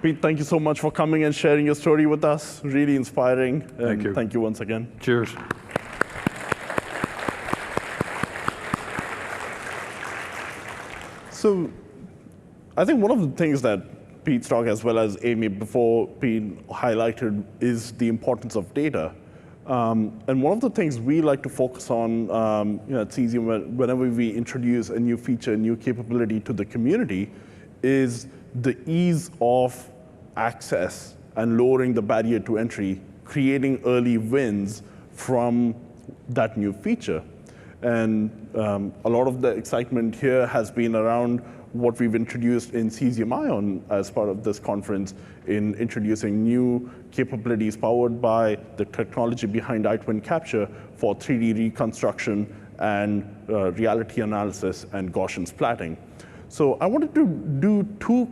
Pete, thank you so much for coming and sharing your story with us. Really inspiring. Thank you. Thank you once again. Cheers. So I think one of the things that Pete's talk, as well as Amy before Pete highlighted, is the importance of data. And one of the things we like to focus on at Cesium, whenever we introduce a new feature, a new capability to the community, is the ease of access and lowering the barrier to entry, creating early wins from that new feature. And a lot of the excitement here has been around what we've introduced in Cesium Ion as part of this conference, in introducing new capabilities powered by the technology behind iTwin Capture for 3D reconstruction and reality analysis and Gaussian splatting. So I wanted to do two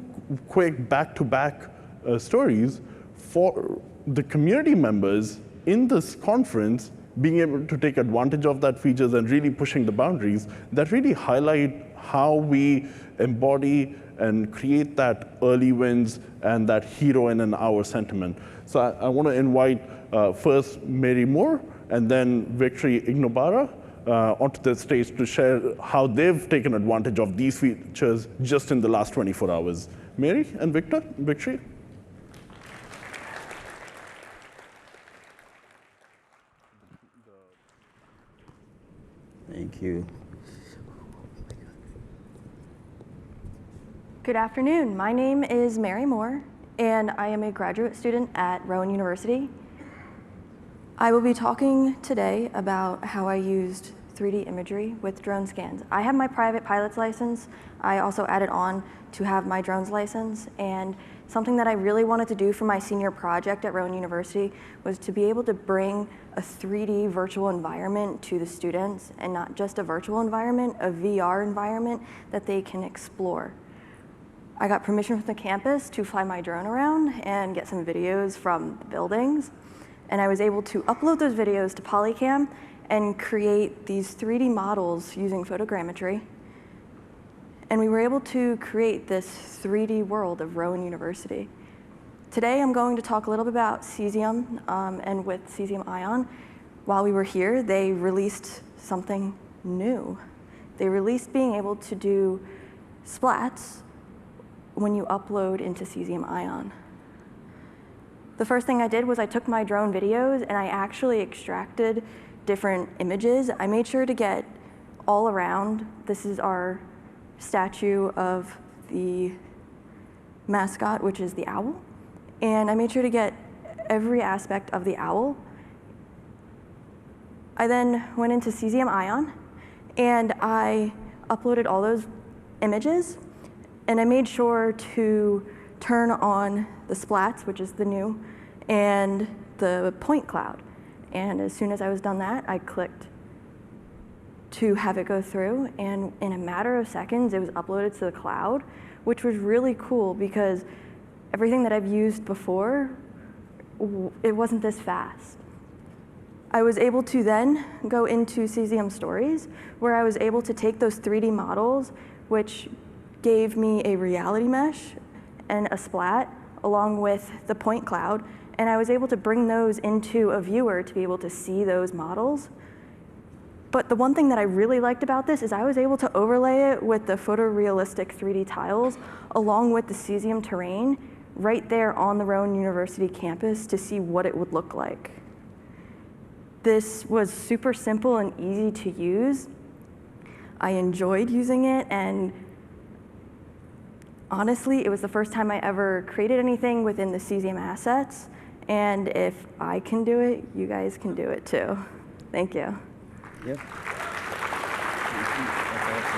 quick back-to-back stories for the community members in this conference being able to take advantage of that features and really pushing the boundaries that really highlight how we embody and create that early wins and that hero in an hour sentiment. So I want to invite first Mary Moor and then Victory Igbinobaro onto the stage to share how they've taken advantage of these features just in the last 24 hours. Mary and Victory? Thank you. Good afternoon. My name is Mary Moore, and I am a graduate student at Rowan University. I will be talking today about how I used 3D imagery with drone scans. I have my private pilot's license. I also added on to have my drone's license, and something that I really wanted to do for my senior project at Rowan University was to be able to bring a 3D virtual environment to the students, and not just a virtual environment, a VR environment that they can explore. I got permission from the campus to fly my drone around and get some videos from the buildings, and I was able to upload those videos to Polycam and create these 3D models using photogrammetry. And we were able to create this 3D world of Rowan University. Today I'm going to talk a little bit about Cesium, and with Cesium Ion. While we were here, they released something new. They released being able to do splats when you upload into Cesium Ion. The first thing I did was I took my drone videos and I actually extracted different images. I made sure to get all around. This is our statue of the mascot, which is the owl. And I made sure to get every aspect of the owl. I then went into Cesium Ion and I uploaded all those images, and I made sure to turn on the splats, which is the new, and the point cloud. And as soon as I was done that, I clicked to have it go through, and in a matter of seconds, it was uploaded to the cloud, which was really cool because everything that I've used before, it wasn't this fast. I was able to then go into Cesium Stories, where I was able to take those 3D models, which gave me a reality mesh and a splat, along with the point cloud, and I was able to bring those into a viewer to be able to see those models. But the one thing that I really liked about this is I was able to overlay it with the photorealistic 3D tiles, along with the Cesium terrain, right there on the Rowan University campus to see what it would look like. This was super simple and easy to use. I enjoyed using it, and honestly, it was the first time I ever created anything within the Cesium assets, and if I can do it, you guys can do it too. Thank you. Yep. That's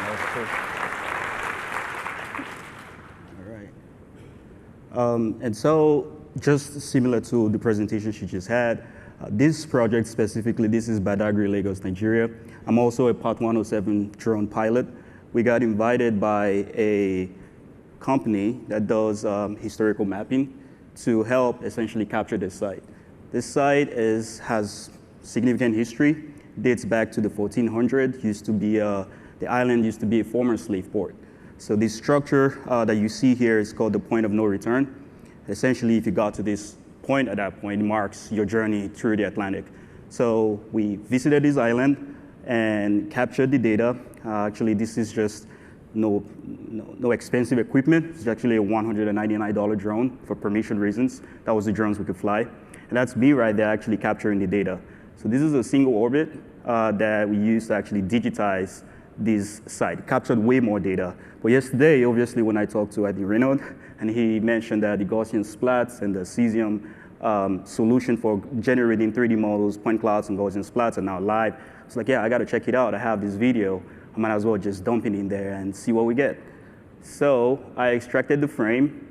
awesome. All right. And so, just similar to the presentation she just had, this project specifically, this is Badagry, Lagos, Nigeria. I'm also a Part 107 drone pilot. We got invited by a company that does historical mapping to help essentially capture this site. This site has significant history, dates back to the 1400s, the island used to be a former slave port. So this structure that you see here is called the point of no return. Essentially, if you got to this point at that point, it marks your journey through the Atlantic. So we visited this island and captured the data. Actually, this is just no expensive equipment. It's actually a $199 drone for permission reasons. That was the drones we could fly. And that's me right there actually capturing the data. So this is a single orbit that we used to actually digitize this site. Captured way more data. But yesterday, obviously, when I talked to Renaud, and he mentioned that the Gaussian splats and the cesium solution for generating 3D models, point clouds and Gaussian splats are now live. It's like, yeah, I got to check it out. I have this video. I might as well just dump it in there and see what we get. So I extracted the frame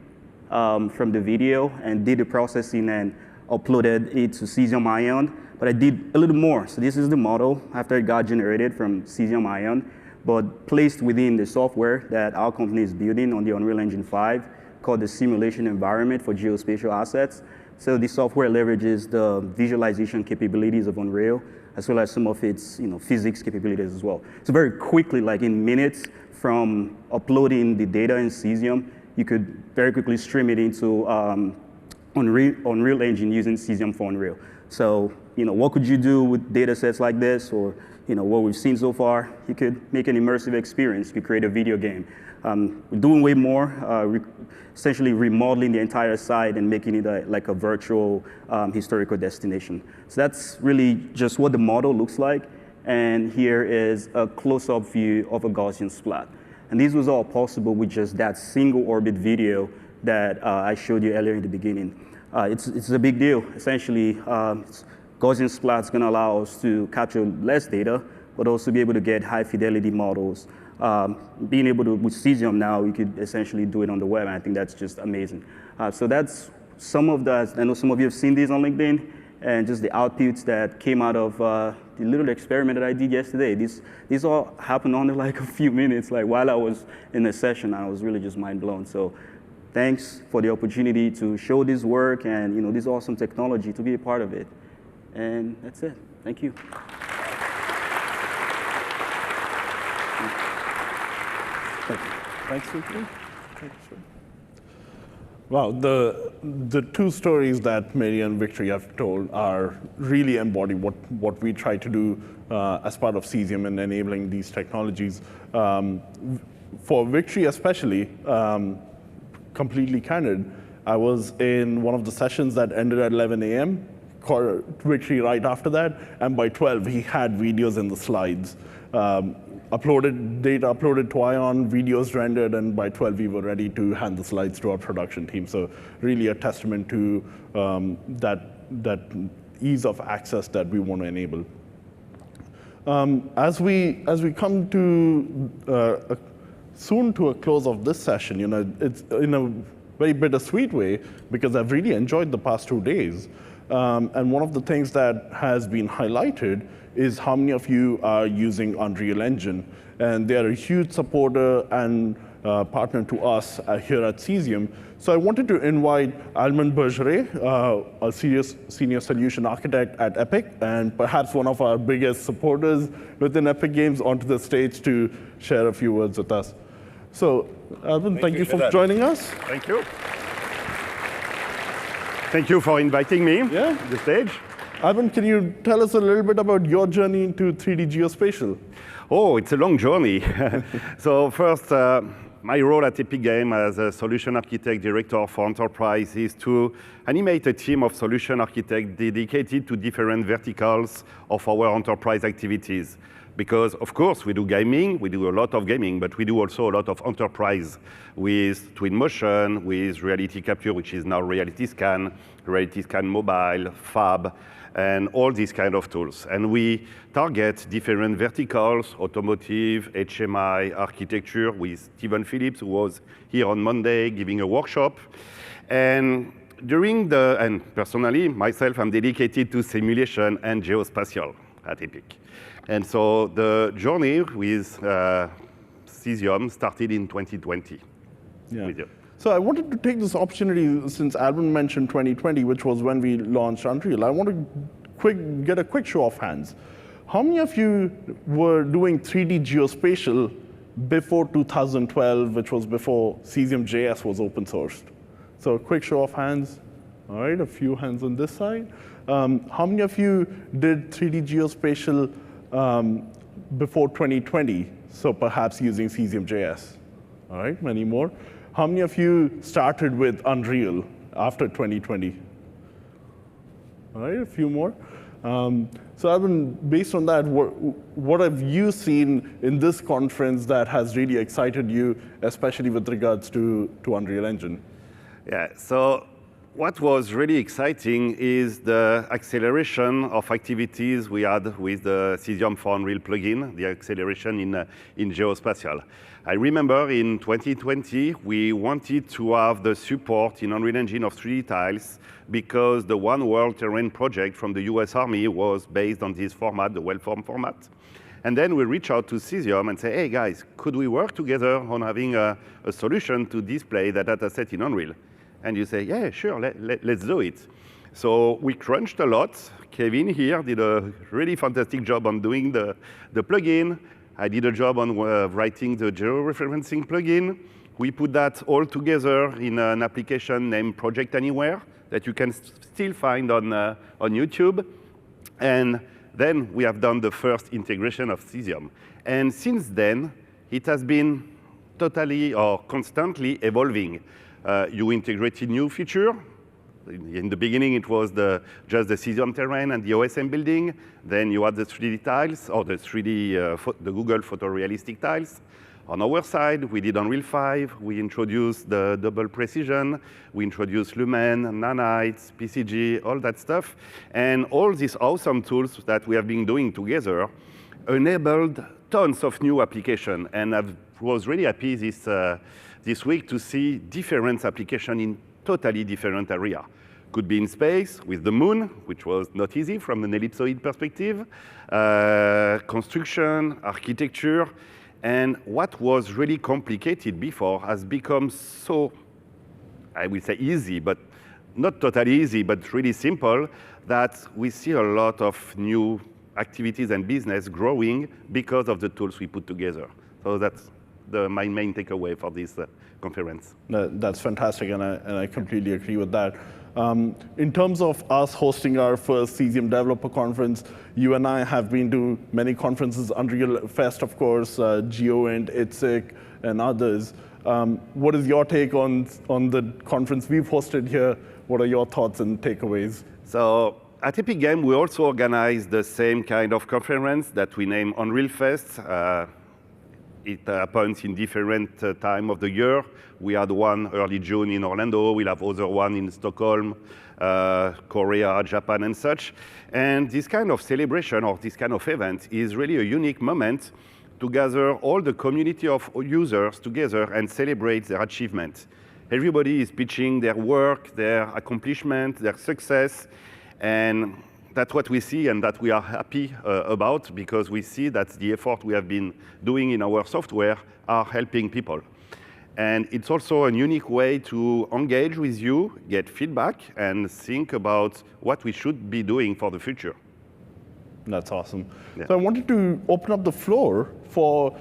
from the video and did the processing and uploaded it to Cesium Ion. But I did a little more. So this is the model after it got generated from Cesium Ion, but placed within the software that our company is building on the Unreal Engine 5 called the Simulation Environment for Geospatial Assets. So the software leverages the visualization capabilities of Unreal, as well as some of its physics capabilities as well. So very quickly, like in minutes from uploading the data in Cesium, you could very quickly stream it into Unreal Engine using Cesium for Unreal. So what could you do with data sets like this, or what we've seen so far? You could make an immersive experience. You could create a video game. We're doing way more, essentially remodeling the entire site and making it like a virtual historical destination. So that's really just what the model looks like. And here is a close-up view of a Gaussian splat. And this was all possible with just that single orbit video that I showed you earlier in the beginning. It's a big deal. Essentially, Gaussian splat is going to allow us to capture less data, but also be able to get high fidelity models. Being able to, with Cesium now, you could essentially do it on the web, and I think that's just amazing. So that's some of the, I know some of you have seen these on LinkedIn, and just the outputs that came out of the little experiment that I did yesterday. These all happened under like a few minutes, like while I was in a session. I was really just mind blown. So thanks for the opportunity to show this work and this awesome technology, to be a part of it. And that's it. Thank you. Thanks, Victor. Wow, the two stories that Mary and Victory have told are really embody what we try to do as part of Cesium and enabling these technologies. For Victory especially, completely candid, I was in one of the sessions that ended at 11 a.m., called Victory right after that, and by 12 he had videos in the slides. Data uploaded to Ion, videos rendered, and by 12 we were ready to hand the slides to our production team. So really a testament to that ease of access that we want to enable. As we come to soon to a close of this session, it's in a very bittersweet way because I've really enjoyed the past 2 days. And one of the things that has been highlighted is how many of you are using Unreal Engine. And they are a huge supporter and partner to us here at Cesium. So I wanted to invite Alban Bergeret, a senior solution architect at Epic, and perhaps one of our biggest supporters within Epic Games, onto the stage to share a few words with us. So Alban, thank you for joining us. Thank you. Thank you for inviting me to the stage. Alban, can you tell us a little bit about your journey into 3D geospatial? Oh, it's a long journey. So first, my role at Epic Games as a solution architect director for enterprise is to animate a team of solution architects dedicated to different verticals of our enterprise activities. Because, of course, we do gaming, we do a lot of gaming, but we do also a lot of enterprise with Twinmotion, with reality capture, which is now reality scan mobile, fab, and all these kind of tools. And we target different verticals, automotive, HMI, architecture, with Stephen Phillips, who was here on Monday giving a workshop. And and personally, myself, I'm dedicated to simulation and geospatial at Epic. And so the journey with Cesium started in 2020. Yeah. So I wanted to take this opportunity, since Alban mentioned 2020, which was when we launched Unreal. I want to get a quick show of hands. How many of you were doing 3D geospatial before 2012, which was before Cesium.js was open sourced? So a quick show of hands. All right, a few hands on this side. How many of you did 3D geospatial before 2020, so perhaps using Cesium.js? All right, many more. How many of you started with Unreal after 2020? All right, a few more. So Alban, based on that, what have you seen in this conference that has really excited you, especially with regards to Unreal Engine? Yeah, so what was really exciting is the acceleration of activities we had with the Cesium for Unreal plugin, the acceleration in geospatial. I remember in 2020, we wanted to have the support in Unreal Engine of 3D tiles because the One World Terrain project from the US Army was based on this format, the well-formed format. And then we reach out to Cesium and say, hey guys, could we work together on having a solution to display the dataset in Unreal? And you say, yeah, sure, let's do it. So we crunched a lot. Kevin here did a really fantastic job on doing the plugin. I did a job on writing the georeferencing plugin. We put that all together in an application named Project Anywhere that you can still find on YouTube. And then we have done the first integration of Cesium. And since then, it has been totally or constantly evolving. You integrated new feature. In the beginning, it was just the Cesium terrain and the OSM building. Then you had the 3D tiles, or the 3D, the Google photorealistic tiles. On our side, we did Unreal 5. We introduced the double precision. We introduced Lumen, Nanite, PCG, all that stuff. And all these awesome tools that we have been doing together enabled tons of new applications. And I was really happy this week to see different applications in totally different areas. Could be in space with the moon, which was not easy from an ellipsoid perspective, construction, architecture, and what was really complicated before has become so, I will say easy, but not totally easy, but really simple, that we see a lot of new activities and business growing because of the tools we put together. So that's my main takeaway for this conference. That's fantastic, and I completely agree with that. In terms of us hosting our first Cesium Developer Conference, you and I have been to many conferences, Unreal Fest, of course, GeoInt, ITSIC, and others. What is your take on the conference we've hosted here? What are your thoughts and takeaways? So at Epic Games, we also organize the same kind of conference that we name Unreal Fest. It happens in different time of the year. We had one early June in Orlando. We'll have other one in Stockholm, Korea, Japan, and such. And this kind of celebration or this kind of event is really a unique moment to gather all the community of users together and celebrate their achievement. Everybody is pitching their work, their accomplishment, their success, and that's what we see and that we are happy about, because we see that the effort we have been doing in our software are helping people. And it's also a unique way to engage with you, get feedback, and think about what we should be doing for the future. That's awesome. Yeah. So I wanted to open up the floor for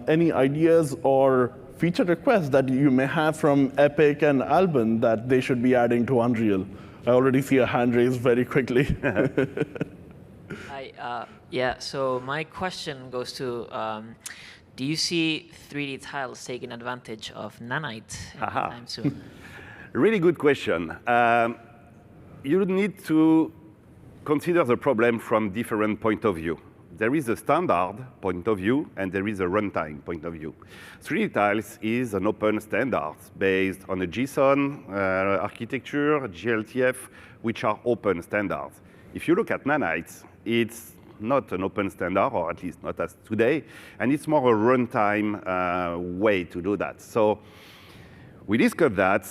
any ideas or feature requests that you may have from Epic and Alban that they should be adding to Unreal. I already see a hand raised very quickly. Yeah, so my question goes to, do you see 3D tiles taking advantage of Nanite anytime soon? Really good question. You need to consider the problem from different point of view. There is a standard point of view, and there is a runtime point of view. 3D tiles is an open standard based on a JSON architecture, GLTF, which are open standards. If you look at Nanite, it's not an open standard, or at least not as today, and it's more a runtime way to do that. So we discussed that,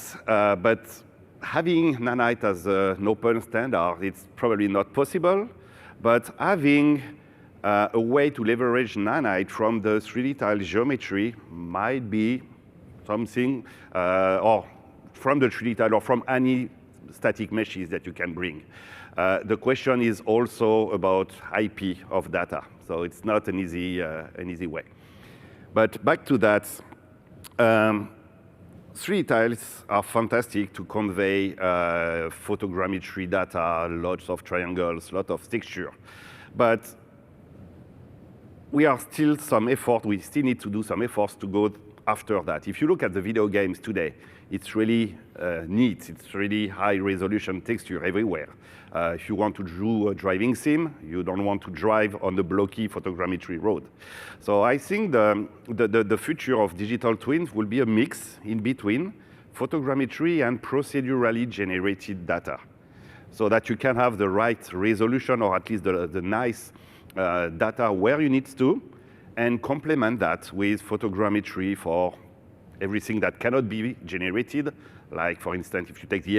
but having Nanite as an open standard, it's probably not possible, but having a way to leverage Nanite from the 3D tile geometry might be something, or from the 3D tile, or from any static meshes that you can bring. The question is also about IP of data, so it's not an easy way. But back to that, 3D tiles are fantastic to convey photogrammetry data, lots of triangles, lots of texture. But we still need to do some efforts to go after that. If you look at the video games today, it's really neat. It's really high resolution texture everywhere. If you want to do a driving sim, you don't want to drive on the blocky photogrammetry road. So I think the future of digital twins will be a mix in between photogrammetry and procedurally generated data, so that you can have the right resolution, or at least the nice data where you need to, and complement that with photogrammetry for everything that cannot be generated. Like, for instance, if you take the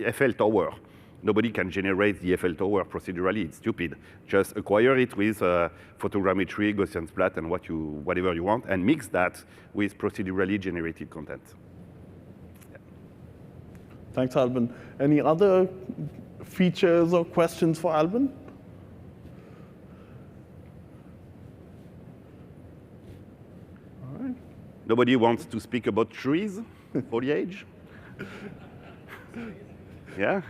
Eiffel Tower, nobody can generate the Eiffel Tower procedurally. It's stupid. Just acquire it with photogrammetry, Gaussian splat, and whatever you want, and mix that with procedurally generated content. Yeah. Thanks, Alban. Any other features or questions for Alban? All right. Nobody wants to speak about trees, foliage? Yeah?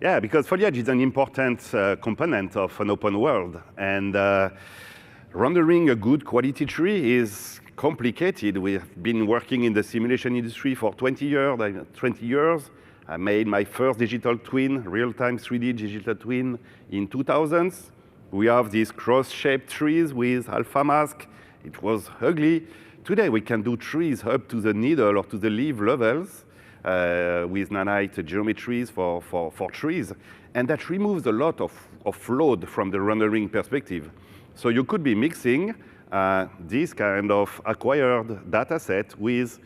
Yeah, because foliage is an important component of an open world. And rendering a good quality tree is complicated. We've been working in the simulation industry for 20 years. I made my first digital twin, real-time 3D digital twin in 2000. We have these cross-shaped trees with alpha mask. It was ugly. Today, we can do trees up to the needle or to the leaf levels with nanite geometries for trees. And that removes a lot of load from the rendering perspective. So you could be mixing this kind of acquired data set with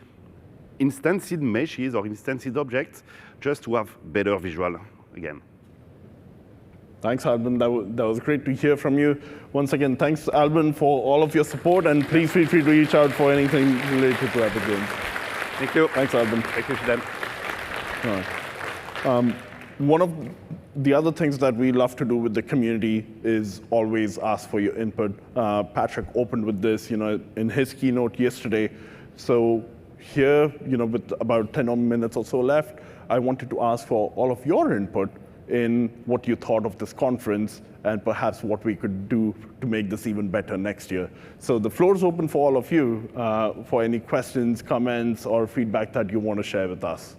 instanced meshes or instanced objects just to have better visual again. Thanks, Alban. That was great to hear from you. Once again, thanks, Alban, for all of your support, and please feel free to reach out for anything related to Epic Games. Thank you. Thanks, Alban. Thank you, Shehzan. One of the other things that we love to do with the community is always ask for your input. Patrick opened with this, in his keynote yesterday. So here, with about 10 minutes or so left, I wanted to ask for all of your input in what you thought of this conference and perhaps what we could do to make this even better next year. So the floor is open for all of you for any questions, comments, or feedback that you want to share with us.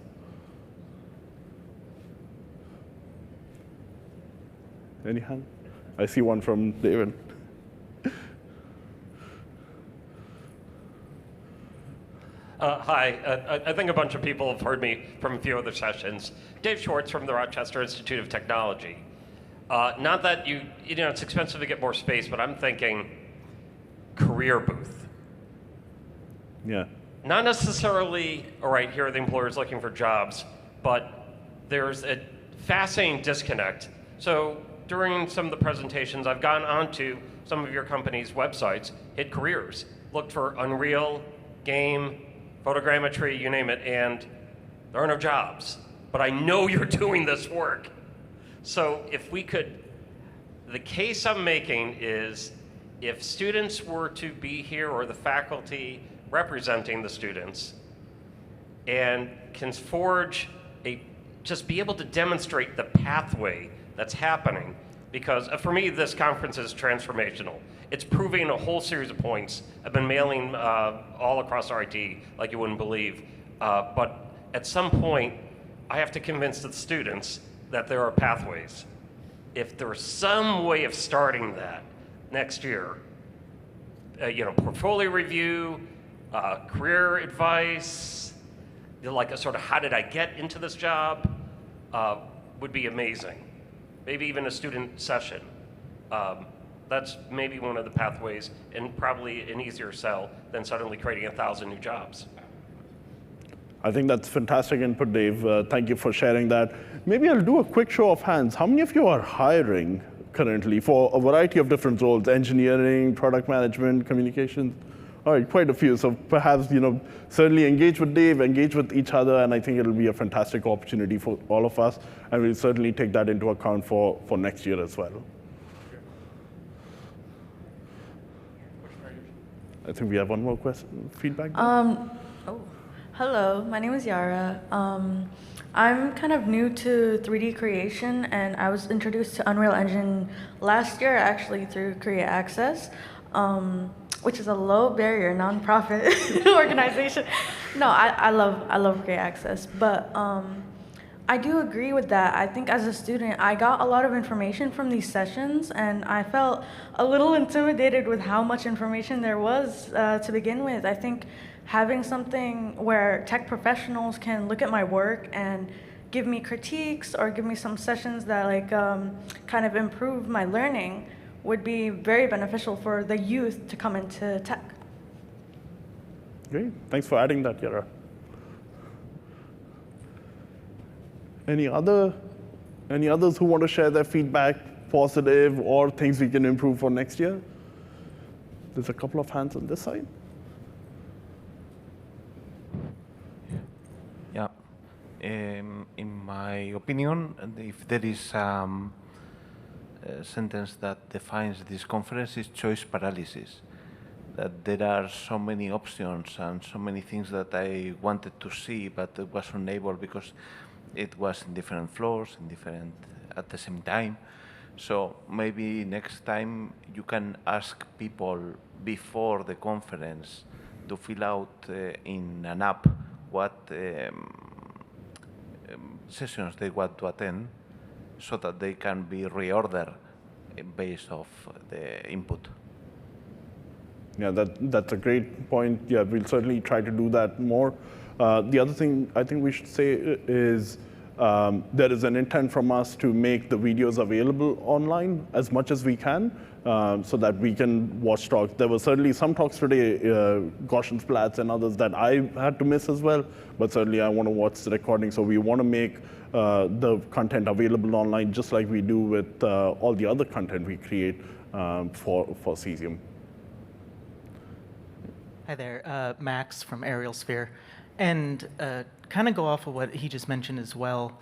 Any hand? I see one from David. Hi, I think a bunch of people have heard me from a few other sessions. Dave Schwartz from the Rochester Institute of Technology. Not that it's expensive to get more space, but I'm thinking career booth. Yeah. Not necessarily, all right, here are the employers looking for jobs, but there's a fascinating disconnect. So during some of the presentations, I've gone onto some of your company's websites, hit careers, looked for Unreal, game, photogrammetry, you name it, and there are no jobs. But I know you're doing this work. So if we could, the case I'm making is if students were to be here, or the faculty representing the students, and can forge just be able to demonstrate the pathway that's happening, because for me, this conference is transformational. It's proving a whole series of points. I've been mailing all across RIT like you wouldn't believe. But at some point, I have to convince the students that there are pathways. If there's some way of starting that next year, portfolio review, career advice, like a sort of how did I get into this job, would be amazing. Maybe even a student session. That's maybe one of the pathways, and probably an easier sell than suddenly creating 1,000 new jobs. I think that's fantastic input, Dave. Thank you for sharing that. Maybe I'll do a quick show of hands. How many of you are hiring currently for a variety of different roles, engineering, product management, communications? All right, quite a few. So perhaps, certainly engage with Dave, engage with each other, and I think it'll be a fantastic opportunity for all of us. And we'll certainly take that into account for next year as well. I think we have one more question, feedback. Hello, my name is Yara. I'm kind of new to 3D creation, and I was introduced to Unreal Engine last year, actually through Create Access, which is a low barrier nonprofit organization. No, I love Create Access, but I do agree with that. I think as a student, I got a lot of information from these sessions, and I felt a little intimidated with how much information there was to begin with. I think having something where tech professionals can look at my work and give me critiques or give me some sessions that like kind of improve my learning would be very beneficial for the youth to come into tech. Great, thanks for adding that, Yara. Any others who want to share their feedback, positive or things we can improve for next year? There's a couple of hands on this side. Yeah. In my opinion, if there is a sentence that defines this conference, is choice paralysis. That there are so many options and so many things that I wanted to see, but I was unable because it was in different floors, at the same time. So maybe next time you can ask people before the conference to fill out in an app what sessions they want to attend, so that they can be reordered based off the input. Yeah, that's a great point. Yeah, we'll certainly try to do that more. The other thing I think we should say is there is an intent from us to make the videos available online as much as we can, so that we can watch talks. There were certainly some talks today, Gaussian splats and others that I had to miss as well, but certainly I want to watch the recording. So we want to make the content available online just like we do with all the other content we create for Cesium. Hi there, Max from Aerial Sphere. And kind of go off of what he just mentioned as well,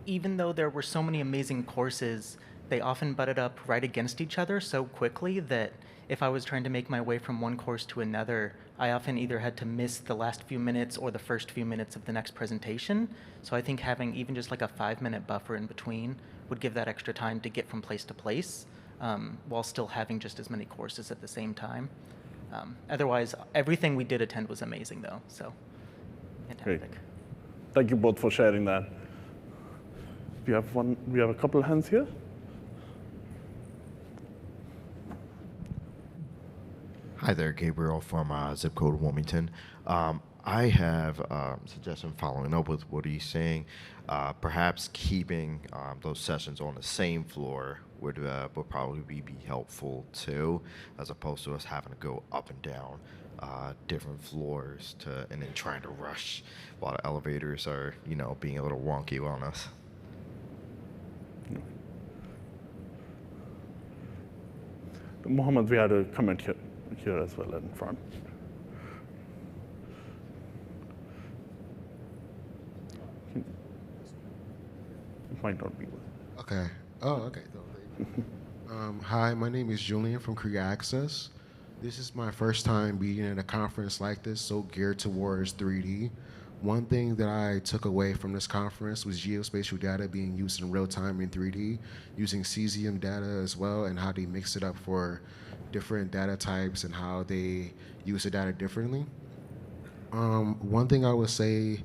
even though there were so many amazing courses, they often butted up right against each other so quickly that if I was trying to make my way from one course to another, I often either had to miss the last few minutes or the first few minutes of the next presentation. So I think having even just like a 5-minute buffer in between would give that extra time to get from place to place, while still having just as many courses at the same time. Otherwise, everything we did attend was amazing though, so fantastic. Great. Thank you both for sharing that. We have a couple of hands here. Hi there, Gabriel from zip code Wilmington. I have a suggestion following up with what he's saying. Perhaps keeping those sessions on the same floor would probably be helpful too, as opposed to us having to go up and down different floors and then trying to rush while the elevators are, being a little wonky on us. Mohammed, we had a comment here as well in front. It might not be. Okay. Oh, okay. Hi, my name is Julian from Korea Access. This is my first time being at a conference like this, so geared towards 3D. One thing that I took away from this conference was geospatial data being used in real time in 3D, using Cesium data as well, and how they mix it up for different data types and how they use the data differently. One thing I would say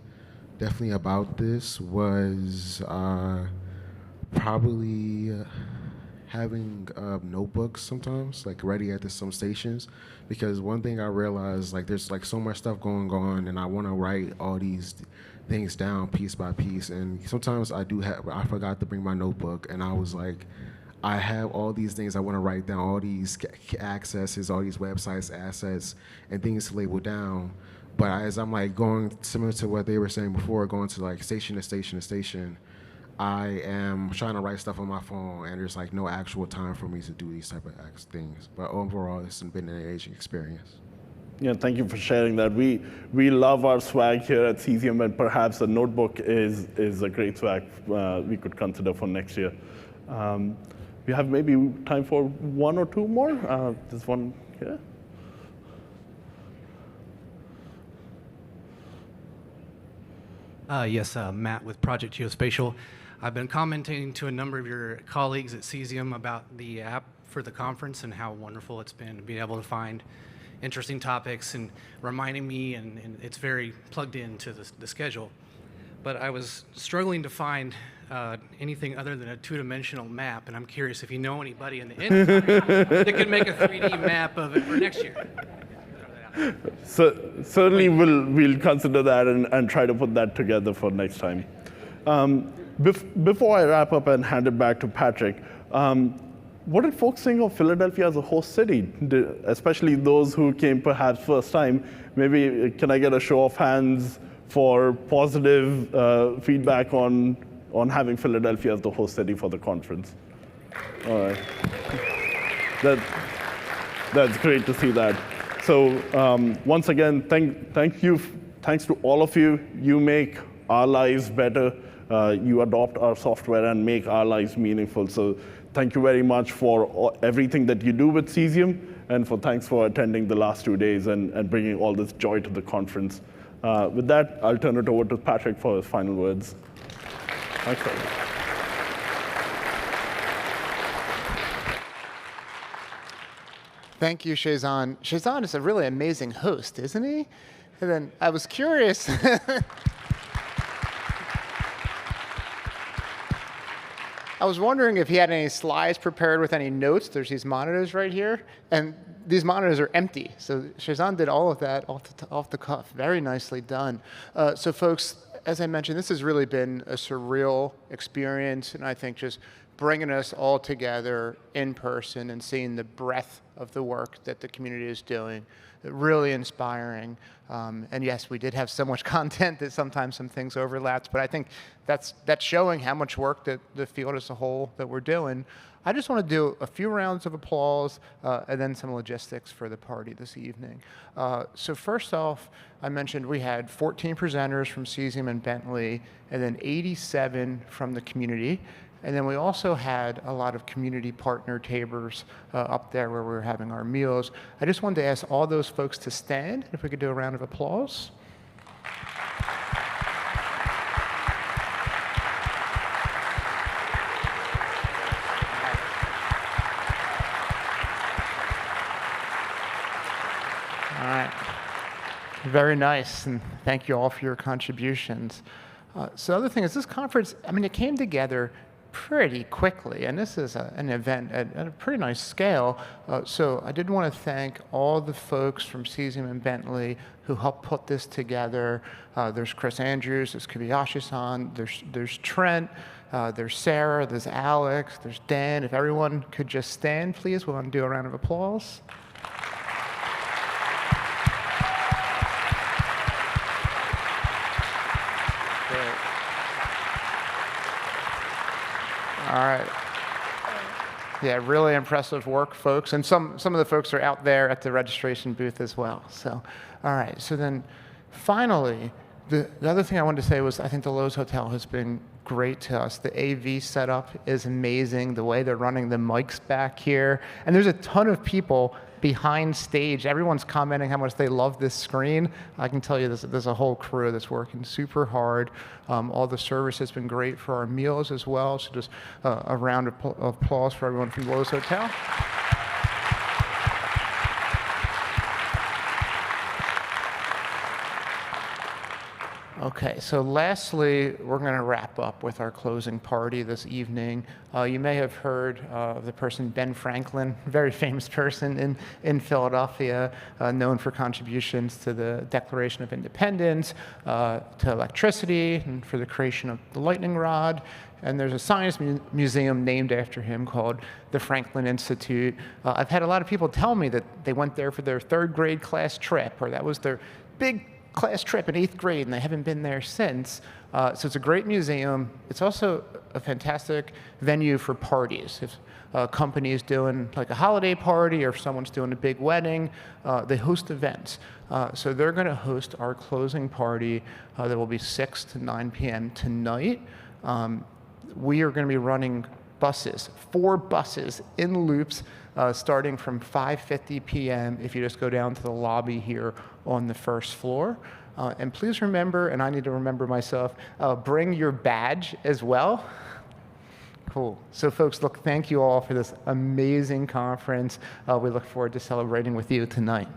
definitely about this was probably having notebooks sometimes, like ready at some stations, because one thing I realized, like there's like so much stuff going on, and I want to write all these things down piece by piece, and sometimes I forgot to bring my notebook, and I was like, I have all these things I want to write down, all these accesses, all these websites, assets, and things to label down. But as I'm like going, similar to what they were saying before, going to like station to station to station, I am trying to write stuff on my phone, and there's like no actual time for me to do these type of things. But overall, it's been an engaging experience. Yeah, thank you for sharing that. We love our swag here at Cesium, and perhaps a notebook is a great swag we could consider for next year. We have maybe time for one or two more. There's one here. Yes, Matt with Project Geospatial. I've been commenting to a number of your colleagues at Cesium about the app for the conference and how wonderful it's been to be able to find interesting topics and reminding me, and it's very plugged into the schedule. But I was struggling to find anything other than a two-dimensional map, and I'm curious if you know anybody in the industry that could make a 3D map of it for next year. So certainly we'll consider that and try to put that together for next time. Before I wrap up and hand it back to Patrick, what did folks think of Philadelphia as a host city, especially those who came perhaps first time? Maybe can I get a show of hands for positive feedback on having Philadelphia as the host city for the conference? All right. That's great to see that. So once again, thanks to all of you. You make our lives better. You adopt our software and make our lives meaningful. So thank you very much for everything that you do with Cesium, and thanks for attending the last 2 days and bringing all this joy to the conference. With that, I'll turn it over to Patrick for his final words. Thanks, everyone. Thank you, Shehzan. Shehzan is a really amazing host, isn't he? And then I was curious. I was wondering if he had any slides prepared with any notes. There's these monitors right here, and these monitors are empty. So Shehzan did all of that off the cuff. Very nicely done. So folks, as I mentioned, this has really been a surreal experience, and I think just bringing us all together in person and seeing the breadth of the work that the community is doing, really inspiring. And yes, we did have so much content that sometimes some things overlapped, but I think that's showing how much work that the field as a whole that we're doing. I just want to do a few rounds of applause and then some logistics for the party this evening. So first off, I mentioned we had 14 presenters from Cesium and Bentley, and then 87 from the community. And then we also had a lot of community partner tables up there where we were having our meals. I just wanted to ask all those folks to stand, if we could do a round of applause. All right. Very nice, and thank you all for your contributions. So the other thing is this conference, I mean, it came together pretty quickly, and this is an event at a pretty nice scale. So I did want to thank all the folks from Cesium and Bentley who helped put this together. There's Chris Andrews, there's Kobayashi-san, there's Trent, there's Sarah, there's Alex, there's Dan. If everyone could just stand, please, we want to do a round of applause. All right. Yeah, really impressive work, folks. And some of the folks are out there at the registration booth as well. So, all right. So then finally, the other thing I wanted to say was I think the Lowe's Hotel has been great to us. The AV setup is amazing, the way they're running the mics back here. And there's a ton of people behind stage. Everyone's commenting how much they love this screen. I can tell you there's a whole crew that's working super hard. All the service has been great for our meals as well. So just a round of applause for everyone from Lowe's Hotel. Okay, so lastly, we're going to wrap up with our closing party this evening. You may have heard of the person Ben Franklin, very famous person in Philadelphia, known for contributions to the Declaration of Independence, to electricity, and for the creation of the lightning rod. And there's a science museum named after him called the Franklin Institute. I've had a lot of people tell me that they went there for their 3rd grade class trip, or that was their big class trip in 8th grade, and they haven't been there since. So it's a great museum. It's also a fantastic venue for parties. If a company is doing like a holiday party, or if someone's doing a big wedding, they host events. So they're going to host our closing party that will be 6 to 9 p.m. tonight. We are going to be running buses, 4 buses in loops, starting from 5:50 p.m. if you just go down to the lobby here on the 1st floor. And please remember, and I need to remember myself, bring your badge as well. Cool. So folks, look, thank you all for this amazing conference. We look forward to celebrating with you tonight.